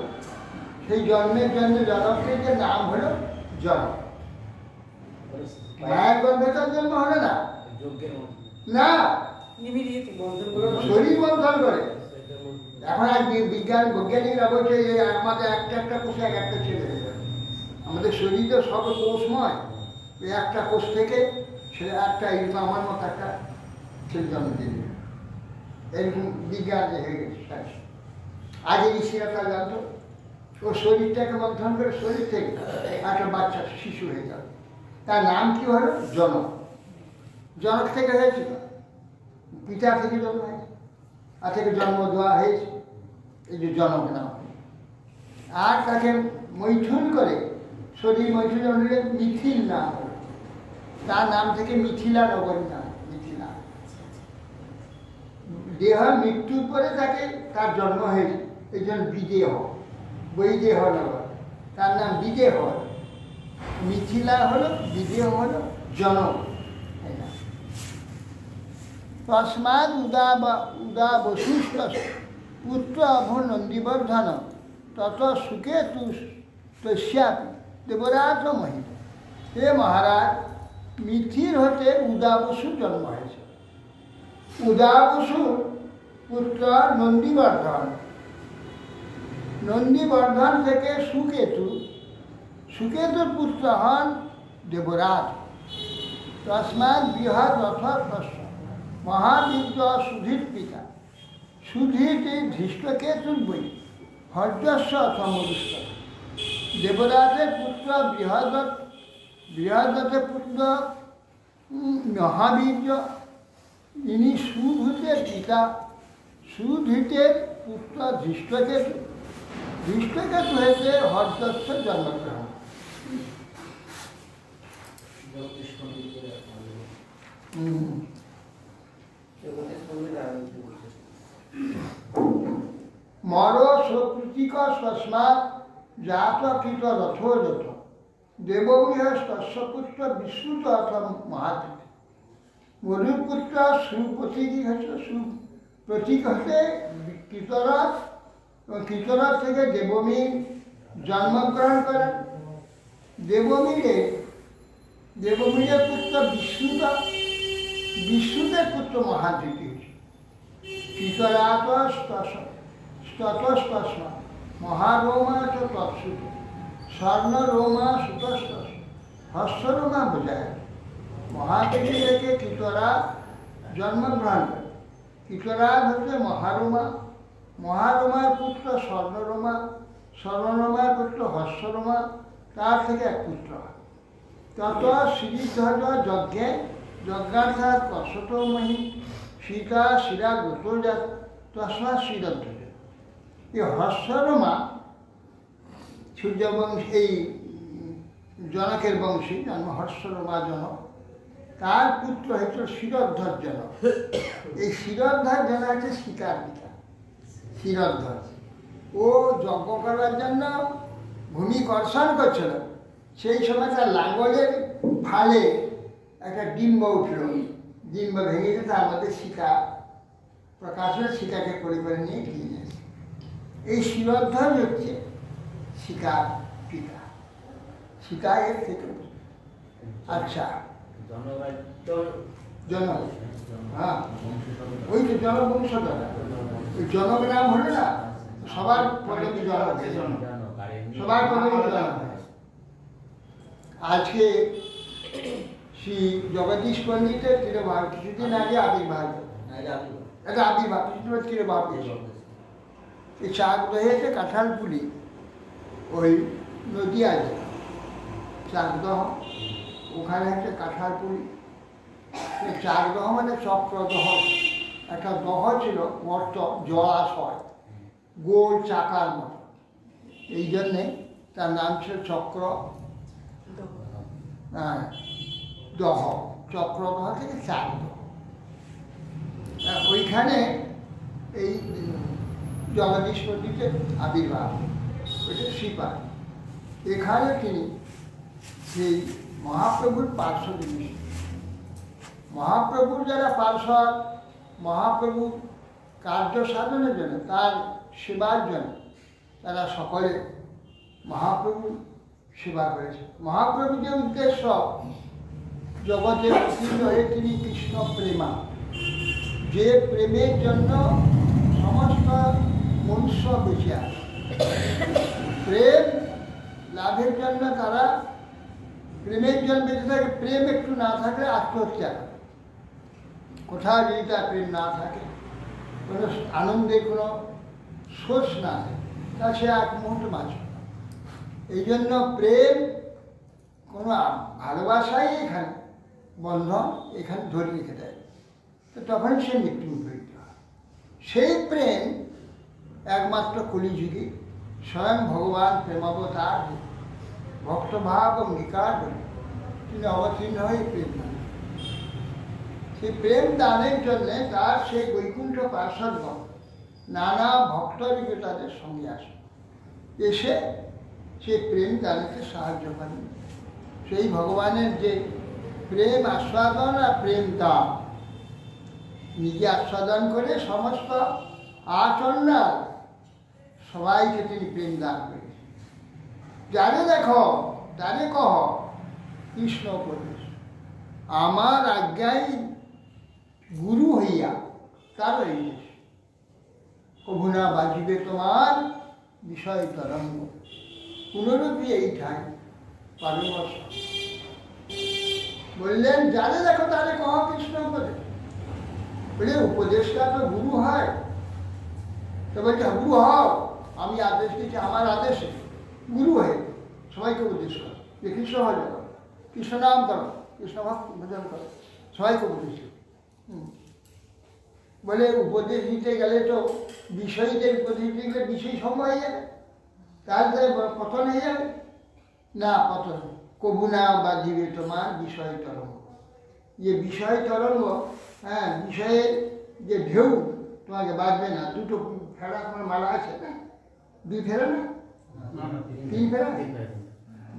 সেই জন্মের জন্য জনকের যে নাম হলো জনক। মায়ের গর্ভে তার জন্ম হলো না, না শরীর বন্ধন করে। এখন আর বৈজ্ঞানিকরা বলছে যে আমাদের একটা কোষে একটা ছেলে হয়ে যাবে। আমাদের শরীর তো সব কোষময়, ওই একটা কোষ থেকে সে একটা এরকম আমার মতো একটা ছেলে জন্ম দিয়ে দেবে। এরকম বিজ্ঞান হয়ে গেছে। আগে ঋষিরা তা জানতো, ও শরীরটাকে মন্থন করে শরীর থেকে একটা বাচ্চা শিশু হয়ে যাবে। তার নাম কি হলো জনক। জনক থেকে হয়েছিল, পিতা থেকে জন্ম হয়েছে, আর থেকে জন্ম দেওয়া হয়েছে, এই যে জনক নাম। আর তাকে মৈথুন করে শরীর মৈথুন হলে মিথিল নাম হলো, তার নাম থেকে মিথিলা নগরী নাম, মিথিলা। দেহ মৃত্যুর পরে তাকে তার জন্ম হয়েছে, এই জন্য বিদেহ, বৈদেহ নগর, তার নাম বিদেহ। মিথিলা হলো, বিদেহ হলো জনক। তস্মাদ উদা বসুষ্ট পুত্র অভনন্দীবর্ধন তত সুখে তস্যাপি দেবরাজ মহিত। হে মহারাজ, মিথির হতে উদা বসুর জন্ম হয়েছে। উদা বসুর পুত্র নন্দীবর্ধন, নন্দীবর্ধন থেকে সুকেতু, সুকেতুর পুত্র হন দেবরাজ। তস্মাৎ বৃহৎ রথ তস্য মহাবিদ্য সুধীর পিতা, সুধীরটি ধৃষ্টকেতুর বই, হর্যস্ব সমুষ্ট। দেবরাজের পুত্র বৃহদত্ত, বৃহদত্তের পুত্র মহাবীর্য, ইনি সুধূতের পিতা, সুধূতের পুত্র ধৃষ্টকেতু, ধৃষ্টকেতু হয়েছে হর্যস্ব জন্মগ্রহণ। জগদীশ পণ্ডিতের মর সুপ্রতীক তস্মাৎ জাত কৃত রথোরথ, দেবগৃহ তস্য পুত্র বিশ্রুত অথ মহাতীত। মরুর পুত্র সুপ্রতীক হচ্ছে, সুপ্রতীক হচ্ছে কৃতরথ, এবং কৃতরথ থেকে দেবমীর জন্মগ্রহণ করেন। দেবমীরের পুত্র বিশ্রুত, বিশ্রুতের পুত্র মহাতীত। কৃতরাত স্ততস্তস্ম মহারোমা চ তৎসুত, স্বর্ণরোমা সুতস্তস, হস্যরোমা বোঝায়। মহাদেবী থেকে কৃতরাজ জন্মগ্রহণ করে। কৃতরাজ হচ্ছে মহারোমা, মহারোমার পুত্র স্বর্ণরোমা, স্বর্ণরোমার পুত্র হস্যরোমা, তার থেকে এক পুত্র হয়। তত শ্রীধ্বজ যজ্ঞে যজ্ঞার্থাৎ কশতমহী সীতা শিরা গোত্রজাত তস্মাৎ শ্রীধ্বজ। এই হস্যরোমা সূর্যবংশী, এই জনকের বংশী, জন্ম হস্যরোমা জনক, তার পুত্র হচ্ছে শিরোদ্ধর জনক। এই শিরোদ্ধর জনক হচ্ছে সীতার পিতা, শিরোদ্ধর। ও যজ্ঞ করবার জন্য ভূমি কর্ষণ করছিল, সেই সময় তার লাঙ্গলের ফালে একটা ডিম্ব উঠল, ডিম্ব ভেঙে গেছে, তার মধ্যে সীতা প্রকাশ হয়ে সীতাকে পরিবারে নিয়ে গিয়ে গেছে। এই শিরোদ্ধর হচ্ছে সীতার পিতা, সীতা এর থেকে। আচ্ছা, জনক, হ্যাঁ ওই তো জনবংশধর, ওই জনক নাম হলো না, সবার পদবী জনক, সবার পদবী জনক। আজকে শ্রী জগদীশ পণ্ডিতের তিরোভাব, কিছুদিন আগে আবির্ভাব, এটা আবির্ভাব, কিছুদিন তিরোভাব হয়েছে। এই চাকদহেতে কাঁঠালপুলি, ওই নদিয়া জেলা চাকদহ, ওখানে একটা কাঁঠালপুলি। চাকদহ মানে চক্রদহ, একটা দহ ছিল মর্ত, জলাশয়, গোল চাকার মতো, এই জন্যে তার নাম ছিল চক্র দহ, চক্রদহ থেকে চাকদহ। ওইখানে এই জগদীশ পণ্ডিতের আবির্ভাব, ওইটা শ্রীপাদ। এখানে তিনি সেই মহাপ্রভুর পার্শ্বদ, মহাপ্রভুর যারা পার্শ্বদ, মহাপ্রভুর কার্য সাধনের জন্য, তার সেবার জন্য, তারা সকলে মহাপ্রভুর সেবা করেছে। মহাপ্রভুর যে উদ্দেশ্য, জগতে অতীত হয়ে তিনি কৃষ্ণ প্রেমা, যে প্রেমের জন্য সমস্ত মনুষ্য বেঁচে আছে। প্রেম লাভের জন্য তারা প্রেমের জন্য বেঁচে থাকে। প্রেম একটু না থাকলে আত্মহত্যা করে। কোথাও যদি তার প্রেম না থাকে, কোনো আনন্দের কোনো সোর্স না থাকে, তা সে এক মুহূর্ত বাঁচবে। এই জন্য প্রেম, কোনো ভালোবাসাই এখানে বন্ধন, এখানে ধরে রেখে দেয়, তো তখন সে মৃত্যুমুখী হয়। সেই প্রেম একমাত্র কলিযুগে স্বয়ং ভগবান প্রেমাবতার ভক্তভাব অঙ্গীকার করে তিনি অবতীর্ণ হয়ে প্রেম দান। সেই প্রেম দানের জন্যে তার সেই বৈকুণ্ঠ পার্শ্বদগণ নানা ভক্তরূপে তাদের সঙ্গে আসে, এসে সেই প্রেম দানেতে সাহায্য করেন। সেই ভগবানের যে প্রেম আস্বাদন আর প্রেম দান, নিজে আস্বাদন করে সমস্ত আচরণ সবাইকে তিনি প্রেম দান করেন। যারে দেখো তারে কহ কৃষ্ণ উপদেশ, আমার আজ্ঞাই গুরু হইয়া তার এই দেশ। কভু না বাজিবে তোমার বিষয় তরঙ্গ। পুনরুক্তি এই ঠাই পাবে বর্ষা। বললেন যারে দেখো তারে কহ কৃষ্ণ বলে। বলে উপদেশটা তো গুরু হয়। তো বলছে গুরু হও, আমি আদেশ দিচ্ছি, আমার আদেশে গুরু হয়ে সবাইকে উপদেশ করো যে কৃষ্ণ ভজন করো, কৃষ্ণ নাম করো, কৃষ্ণ ভজন করো, সবাইকে উপদেশ করো। বলে উপদেশ দিতে গেলে তো বিষয়ীদের উপদেশ দিতে গেলে বিষয় সঙ্গ হয়ে যাবে, তাহলে পতন হয়ে যাবে না। পতন কবু না বাজিবে তোমার বিষয় তরঙ্গ। যে বিষয় তরঙ্গ, হ্যাঁ, বিষয়ের যে ঢেউ তোমাকে বাজবে না। দুটো ফেরা তোমার মালা আছে না, দুই ফেরা না, তিন ফেরা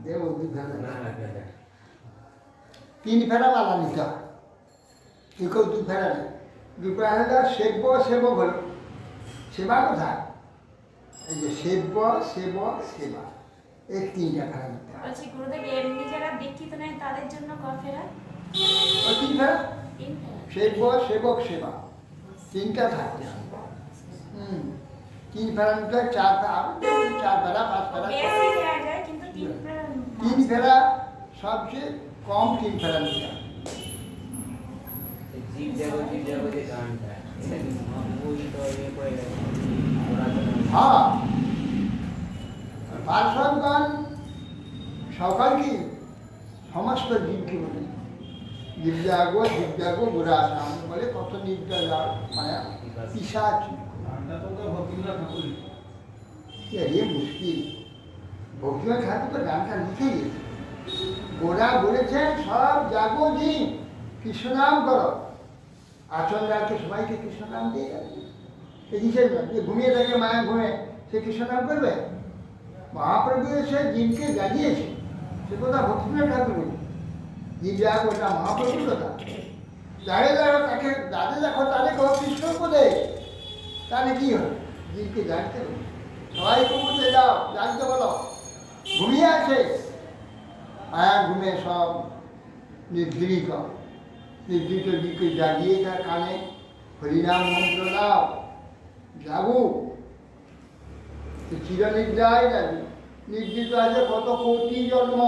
দেব, দুই ফেরা, তিন ফেরা মালা নিতে হয়। কেউ দুই ফেরা নেই, দুই ফেরা হলে সেব্য সেবক হলো। সেবা কোথায়? এই যে সেব্য সেবক সেবা, এই তিনটা ফেরা নিতে হয়। বলছি গুরুদেব এমনি যারা দীক্ষিত নেন তাদের জন্য কফেরা ওই তিন ফেরা, তিন ফেরা সেব্য সেবক সেবা, তিনটা থাকতে হয়। তিন ফেরা নিতে হয়, চার ফেরা, চার ফেরা, পাঁচ ফেরা, বেশি দেওয়া যায় কিন্তু তিন ফেরা তিন ফেরা সবচেয়ে কম, তিন ফেরা নিতে হয়। জীব জাগো যে গানটা, এটা কি মহাপ্রভুই তো ইয়ে করে গেছে। হ্যাঁ, পার্শ্বদগণ সকলকে, সমস্ত জীবকে বলে জীব জাগো গোরা আসাম বলে। কত নিদ্রা যাও মায়া পিশাচ, মুশকিল। ভক্তিনাথ ঠাকুর তো গানটা লিখে গেছে। গোরা বলেছেন সব জাগো জীব, কৃষ্ণ নাম করো। আচরণ রাখে সবাইকে কৃষ্ণ নাম দিয়ে গেছে। হিসেবে না যে ঘুমিয়ে থাকে মায়া ঘুমে, সে কৃষ্ণ নাম করবে? মহাপ্রভু এসে জীবকে জাগিয়েছে, সে কথা ভক্তিনাথ ঠাকুর বলি। জীব জাগ ওটা মহাপ্রভুর কথা। যারে দেখো তাকে, যাদের দেখো তাদের কহ কৃষ্ণ বলে, তাহলে কি হবে? জীবকে জাগতে হবে। সবাইকে বলতে যাও, জাগতে বলো। ঘুমিয়ে আছে মায়া ঘুমে সব নিদ্রিত, নিদ্রিত দিকে জাগিয়ে তার কানে হরিনাম মন্ত্র দাও, জাগু। চিরনিদ্রায় যাবি, নিদ্রিত আছে কত কোটি জন্ম।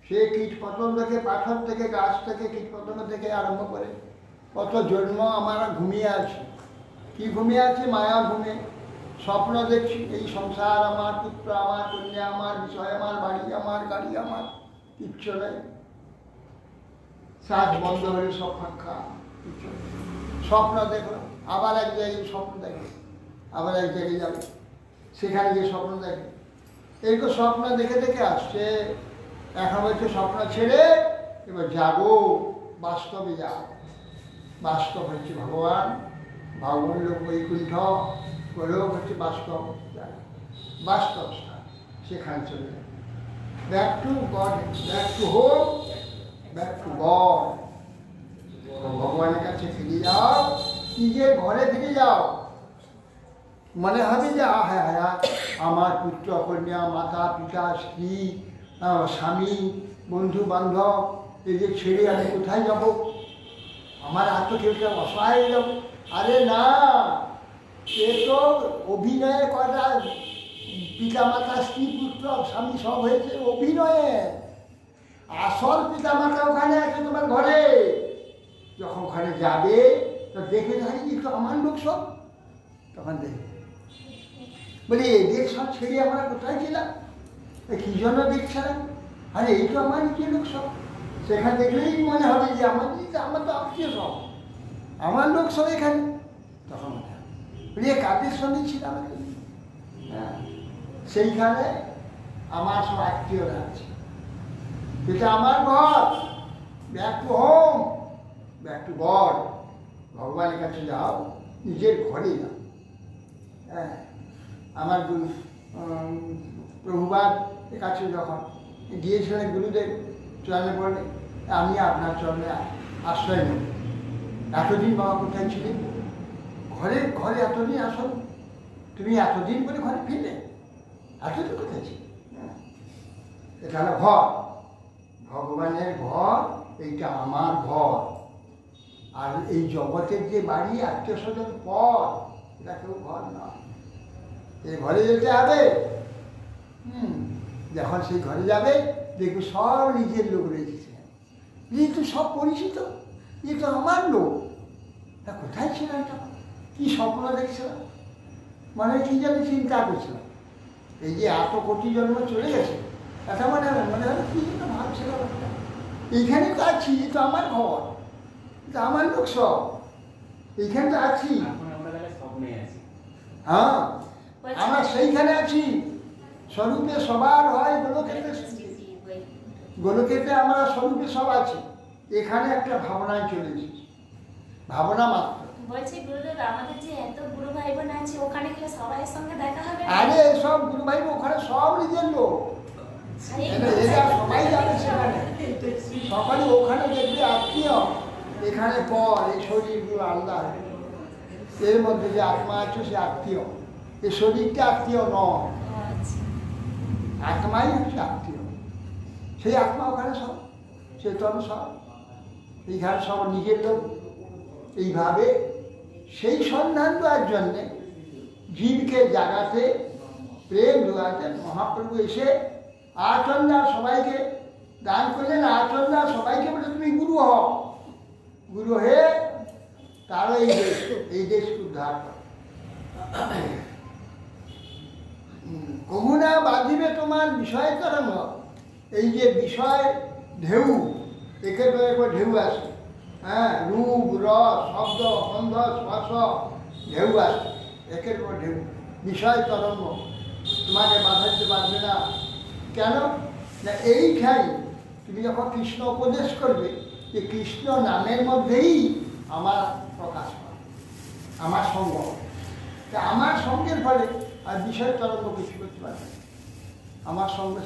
সে কীট পতঙ্গ থেকে, পাথর থেকে, গাছ থেকে, কীট পতঙ্গ থেকে আরম্ভ করে কত জন্ম আমরা ঘুমিয়ে আছি। কি ঘুমিয়ে আছি? মায়া ঘুমে স্বপ্ন দেখছি, এই সংসার আমার, পুত্র আমার, কন্যা আমার, বিষয় আমার, বাড়ি আমার, গাড়ি আমার, কিচ্ছু নেই। শ্বাস বন্ধ হলে সব ফাঁকা, কিচ্ছু নেই। স্বপ্ন দেখো, আবার এক জায়গায় স্বপ্ন দেখে, আবার এক জায়গায় যাবে, সেখানে গিয়ে স্বপ্ন দেখে। এরকম স্বপ্ন দেখে দেখে আসছে। এখন হচ্ছে স্বপ্ন ছেড়ে এবার জাগো, বাস্তবে যাও। বাস্তব হচ্ছে ভগবান, ভগবান লোক বৈকুণ্ঠ, লোক হচ্ছে বাস্তব, বাস্তব স্থান, সেখানে চলে যাবে। Back to god, back to home, back to god. ভগবানের কাছে ফিরে যাও, নিজের ঘরে ফিরে যাও। মনে হবে যে হ্যাঁ হ্যাঁ, আমার পুত্র কন্যা, মাতা পিতা, স্ত্রী, স্বামী, বন্ধু বান্ধব, এই যে ছেড়ে আমি কোথায় যাব? আমার আত্মকেটা অসহায় হয়ে যাব। আরে না, সে তো অভিনয়ের কথা। পিতা মাতা, স্ত্রী, পুত্র, স্বামী সব হয়েছে অভিনয়ে। আসল পিতা মাতা ওখানে আছে তোমার ঘরে। যখন ওখানে যাবে তো দেখবে থাকি একটু আমার লোক সব, তখন দেখবে বলি এদের সব ছেড়ে আমরা কোথায় ছিলাম, কি জন্য দেখছিলাম? আরে এই তো আমার নিজের লোক সব। সেখানে দেখলেই মনে হবে যে আমার তো আত্মীয় সব, আমার লোক সব এখানে। তখন মনে হবে বলি কাদের সঙ্গে ছিলাম? হ্যাঁ, সেইখানে আমার সব আত্মীয়রা আছে। এটা আমার ঘর, back to home, back to god. ভগবানের কাছে যাও, নিজের ঘরে যাও। হ্যাঁ, আমার প্রভুপাদ কাছে যখন গিয়েছিলেন গুরুদেব চরণে পড়লে, আমি আপনার চরণে আশ্রয় নেব। এতদিন বাবা কোথায় ছিলেন? ঘরে ঘরে এতদিন আসল, তুমি এতদিন করে ঘরে ফিরলে, এতদিন কোথায় ছিল? এটা হলো ঘর, ভগবানের ঘর, এইটা আমার ঘর। আর এই জগতের যে বাড়ি, আত্মীয় স্বজন পর, এটা কেউ ঘর নয়, এই ঘরে যেতে হবে। যখন সেই ঘরে যাবে দেখবে সব নিজের লোক রয়েছে, এই তো সব পরিচিত, এ তো আমার লোক। তা কোথায় ছিল এটা, কি স্বপ্ন দেখছিলাম, মানে কি যেন চিন্তা করছিলাম, এই যে এত কোটি জন্ম চলে গেছে, এটা মনে হয় কি যেন ভাবছিলাম একটা, এইখানে তো আছি, এ তো আমার ঘর, এটা আমার লোক সব, এইখানে তো আছি। এখন আমরা তাহলে স্বপ্নে আছি। হ্যাঁ, আমরা সেইখানে আছি, স্বরূপে সবার হয় গোলকেতে, গোলকেতে আমরা স্বরূপে সব আছি, এখানে একটা ভাবনায় চলেছি, ভাবনা মাত্র। বলছি গুরুদেব, আমাদের যে এত গুরু ভাই বোন আছে, ওখানে গেলে সবাই সঙ্গে দেখা হবে? আরে সব গুরু ভাই ওখানে সব নিজের লোক, এরা সবাই যাবে সেখানে, সকালে ওখানে দেখবে আত্মীয়, এখানে পর এই শরীরগুলো আলাদা, এর মধ্যে যে আত্মা আছে সে আত্মীয়, এই শরীরটা আত্মীয় নয়, আত্মাই হচ্ছে আত্মীয়, সেই আত্মা ওখানে সব, চেতন সব, এইখানে সব নিজের লোক। এইভাবে সেই সন্ধান দেওয়ার জন্যে জীবকে জাগাতে, প্রেম ঢোকাতে মহাপ্রভু এসে আচন্দা সবাইকে দান করলেন, আচন্দা সবাইকে বলে তুমি গুরু হও, গুরু হয়ে তারও এই দেশকে উদ্ধার কর। কহুনা বাঁধিবে তোমার বিষয় তরঙ্গ, এই যে বিষয় ঢেউ, একে তো একবার ঢেউ আসে, হ্যাঁ, রূপ রস শব্দ গন্ধ স্পর্শ ঢেউ আসে, একের পর ঢেউ, বিষয় তরঙ্গ তোমাকে বাঁধাতে পারবে না। কেন না, এইখানে তুমি যখন কৃষ্ণ উপদেশ করবে, যে কৃষ্ণ নামের মধ্যেই আমার প্রকাশ পাবে, আমার সঙ্গ, তা আমার সঙ্গের ফলে আর বিষয় তরঙ্গ কিছু করতে পারবে, আমার সঙ্গে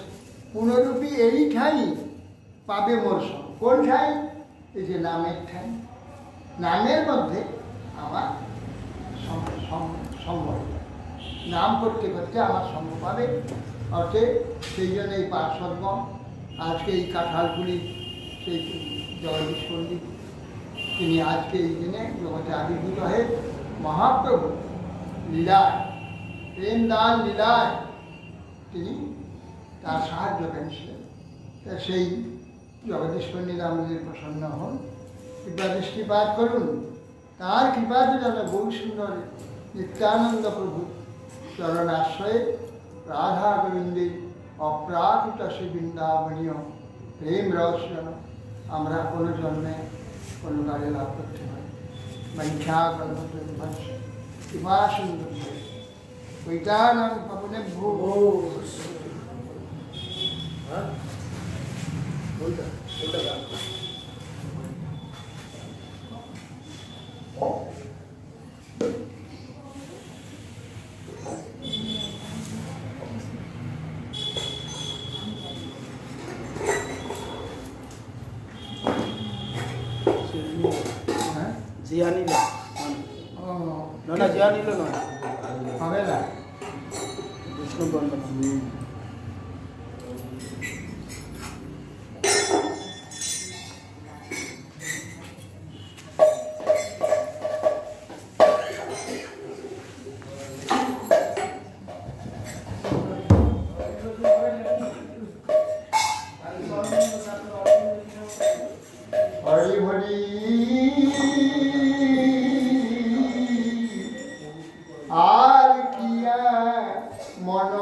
পুনরূপী এই ঠাই পাবে মোর সঙ্গ। কোন ঠাই? এই যে নামের ঠাই, নামের মধ্যে আমার সঙ্গ, নাম করতে করতে আমার সঙ্গ পাবে। অতএব সেই জন্য এই পার্শ্বদগণ আজকে এই কাঁঠালগুলি, সেই জগদীশ পণ্ডিত, তিনি আজকে এই দিনে জগতে আবির্ভূত হয়ে মহাপ্রভু লীলায়, প্রেম দান লীলায় তিনি তার সাহায্য পেয়েছিলেন। সেই জগদীশ পণ্ডিত আমাদের প্রসন্ন হন, কৃপা দৃষ্টিপাত করুন, তাঁর কৃপাতে যেন বহু সুন্দর নিত্যানন্দ প্রভু চরণাশ্রয়ে রাধা গোবিন্দের অপ্রাকৃত শ্রী বৃন্দাবনীয় প্রেম রস যেন আমরা কোনো জন্মে কোনো কালে লাভ করতে পারি। মঞ্চা কল্পতরুভ্যশ্চ কৃপা সুন্দর বৈতানাং পবনে ভূ জিয়া নিল না, জিয়া নিল নয়, হবে না বিষ্ণু বন্দনা। হরি হরি আর কিয়া মন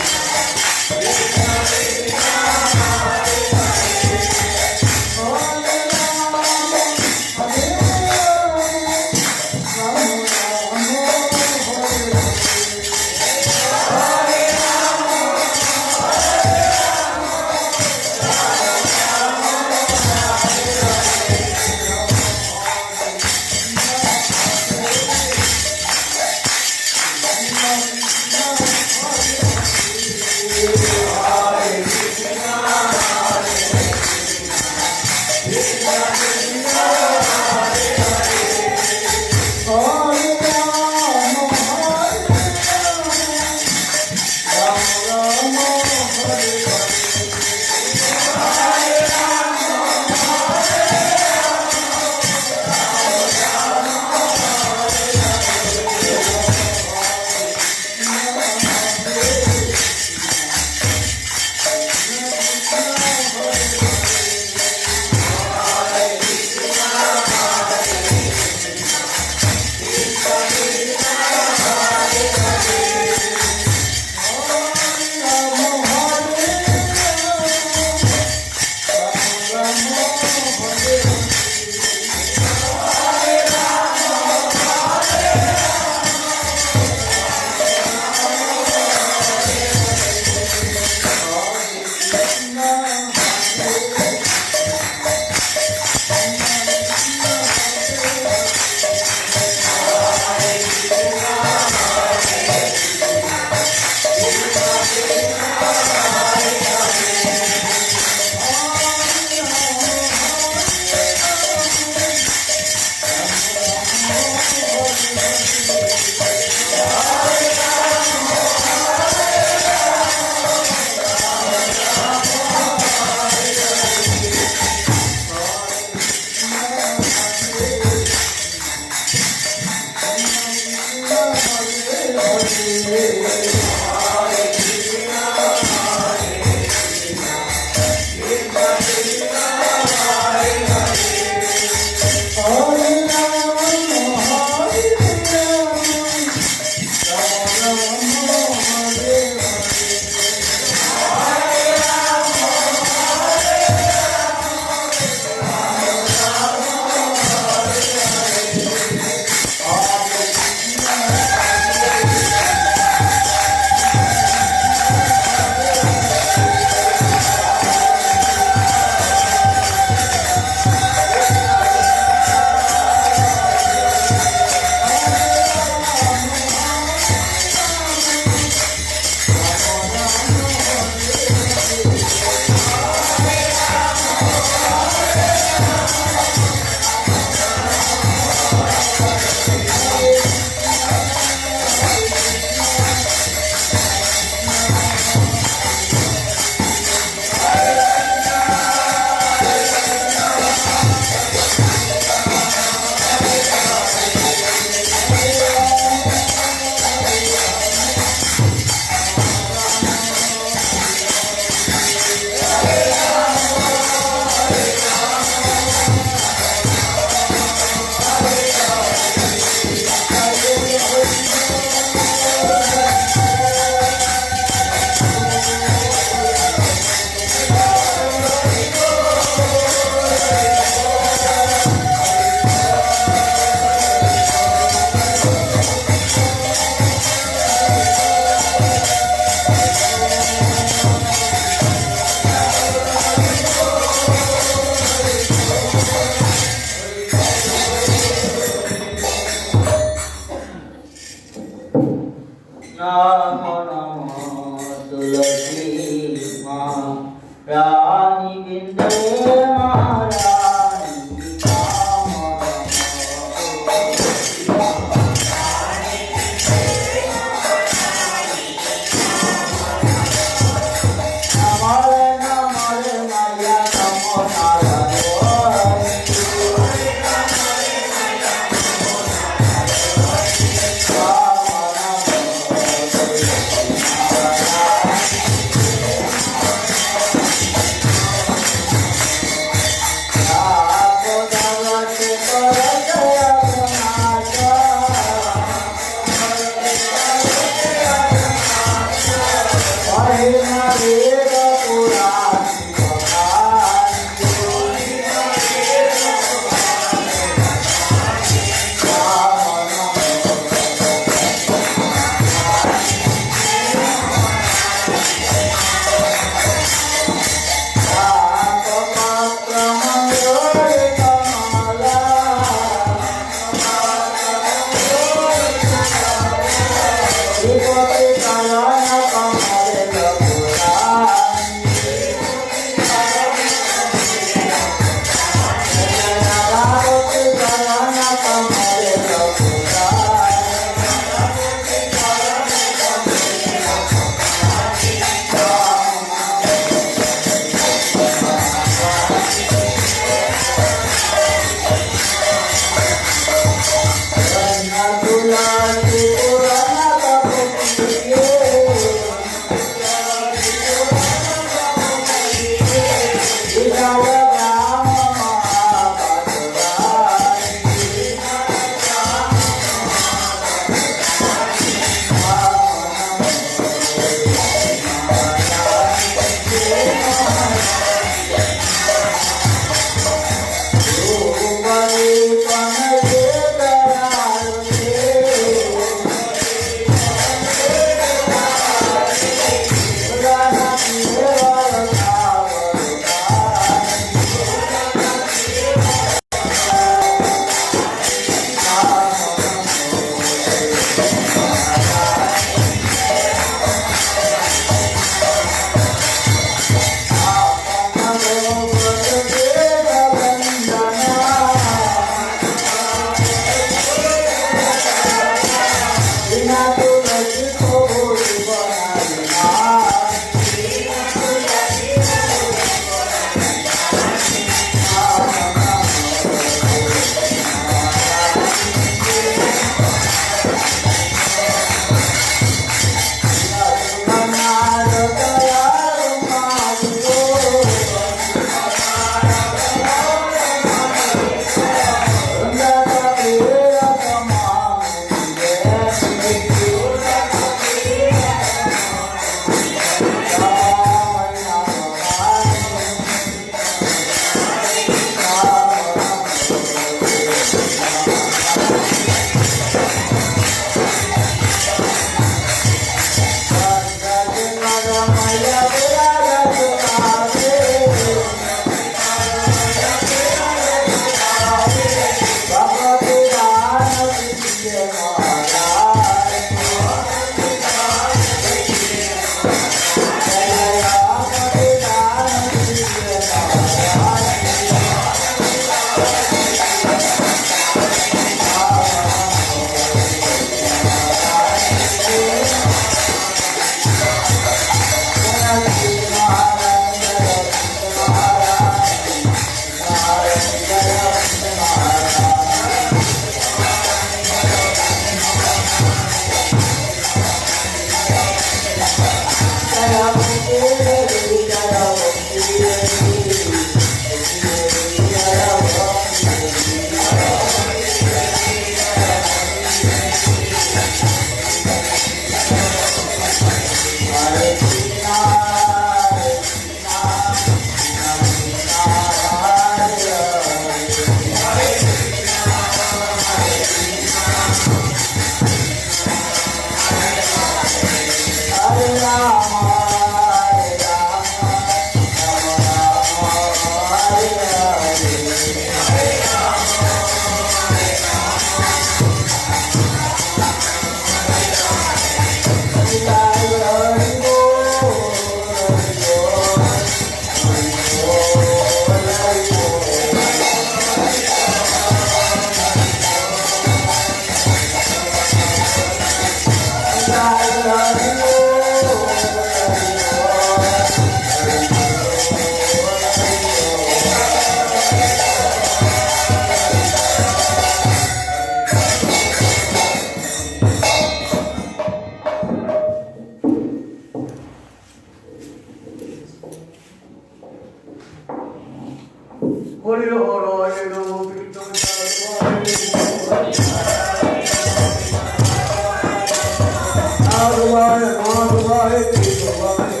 माधवाय माधवाय केशवाय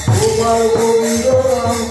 गोपाल गोविंद राम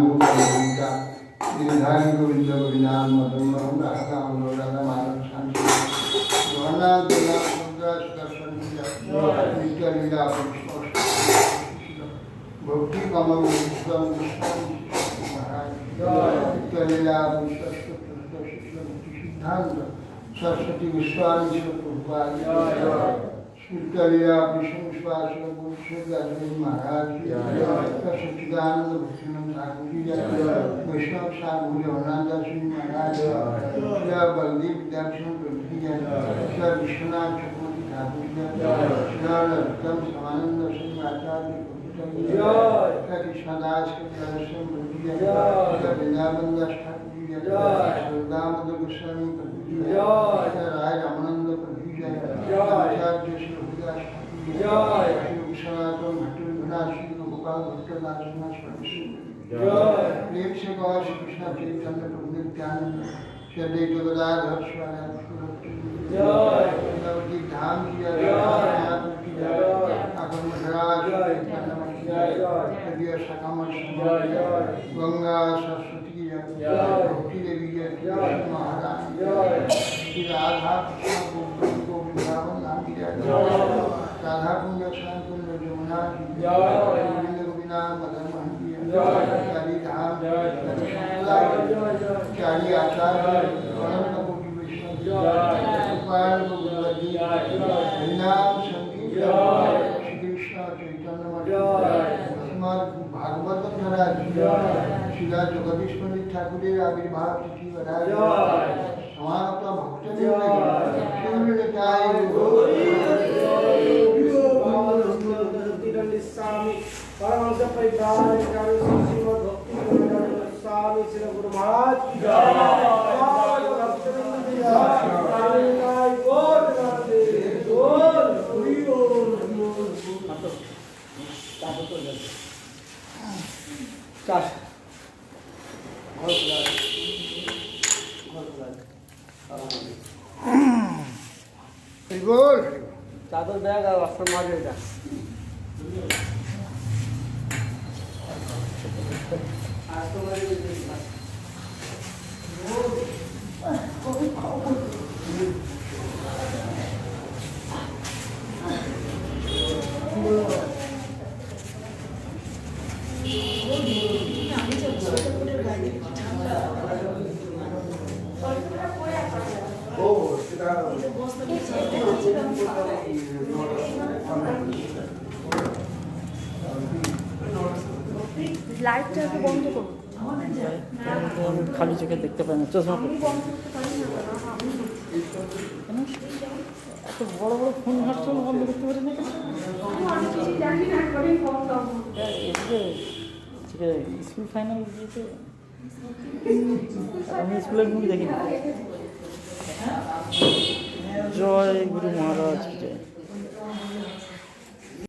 गोविंदा गिरिधारी गोविंद गोविंदान मदन मोहन राधा मनोरंजन मानव शांति जोहना दुला मुद्रा सुदर्शन नित्य लीला भक्ति कमल विश्वम विश्वम महाराज नित्य लीला सिद्धांत सरस्वती विश्वामी प्रभुपाद नित्य लीला विष्णु विश्वास महाराज सच्चिदानंद भक्तिनंद ठाकुर जी वैष्णव साधु जगन्नाथ सिंह महाराज बलदेव विद्याभूषण प्रभु जी विश्वनाथ चकोटी ठाकुर जी उत्तम समानंद सिंह आचार्य कृष्णदास के वृंदावन दास ठाकुर जी दामोदर गोस्वामी प्रभु जी राय रामानंद प्रभु जी आचार्य श्री हरिदास ठाकुर सनातन भट्ट श्री गोपाल भट्टदास प्रेम से गौ श्री कृष्ण चैतन्य प्रभु नित्यानंद श्री अद्वैत गदाधर स्वामी धाम की गंगा सरस्वती की भक्ति देवी महाराज श्री राधा कृष्ण को वृंदावन नाम की राधा कुंज श्याम कुंज जमुना गोविंद गोविंदा मदन मोहन की चारी धाम चारी आचार्य अनंत कोटि वैष्णव गोपाल गोविंदी हरिनाम संगीत श्री कृष्ण चैतन्य भागवत महाराज शिला जगदीश्वरी ठाकुर आविर्भाव तिथि बधाई समाप्त भक्त परमहंस परिवार श्रीमद् भक्ति स्वामी श्री गुरु महाराज बोल चादर बैग और वस्त्र मारेगा লাইটটা একটু বন্ধ করুন। খালি চোখে দেখতে পাই না, চশমা পরে। কেন এত বড় বড় ফোন ঘাটছে বন্ধ করতে পারি না কেন? স্কুল ফাইনাল দিয়েছে, আমি স্কুলের মুভি দেখিনি। জয় গুরু মহারাজ জয়।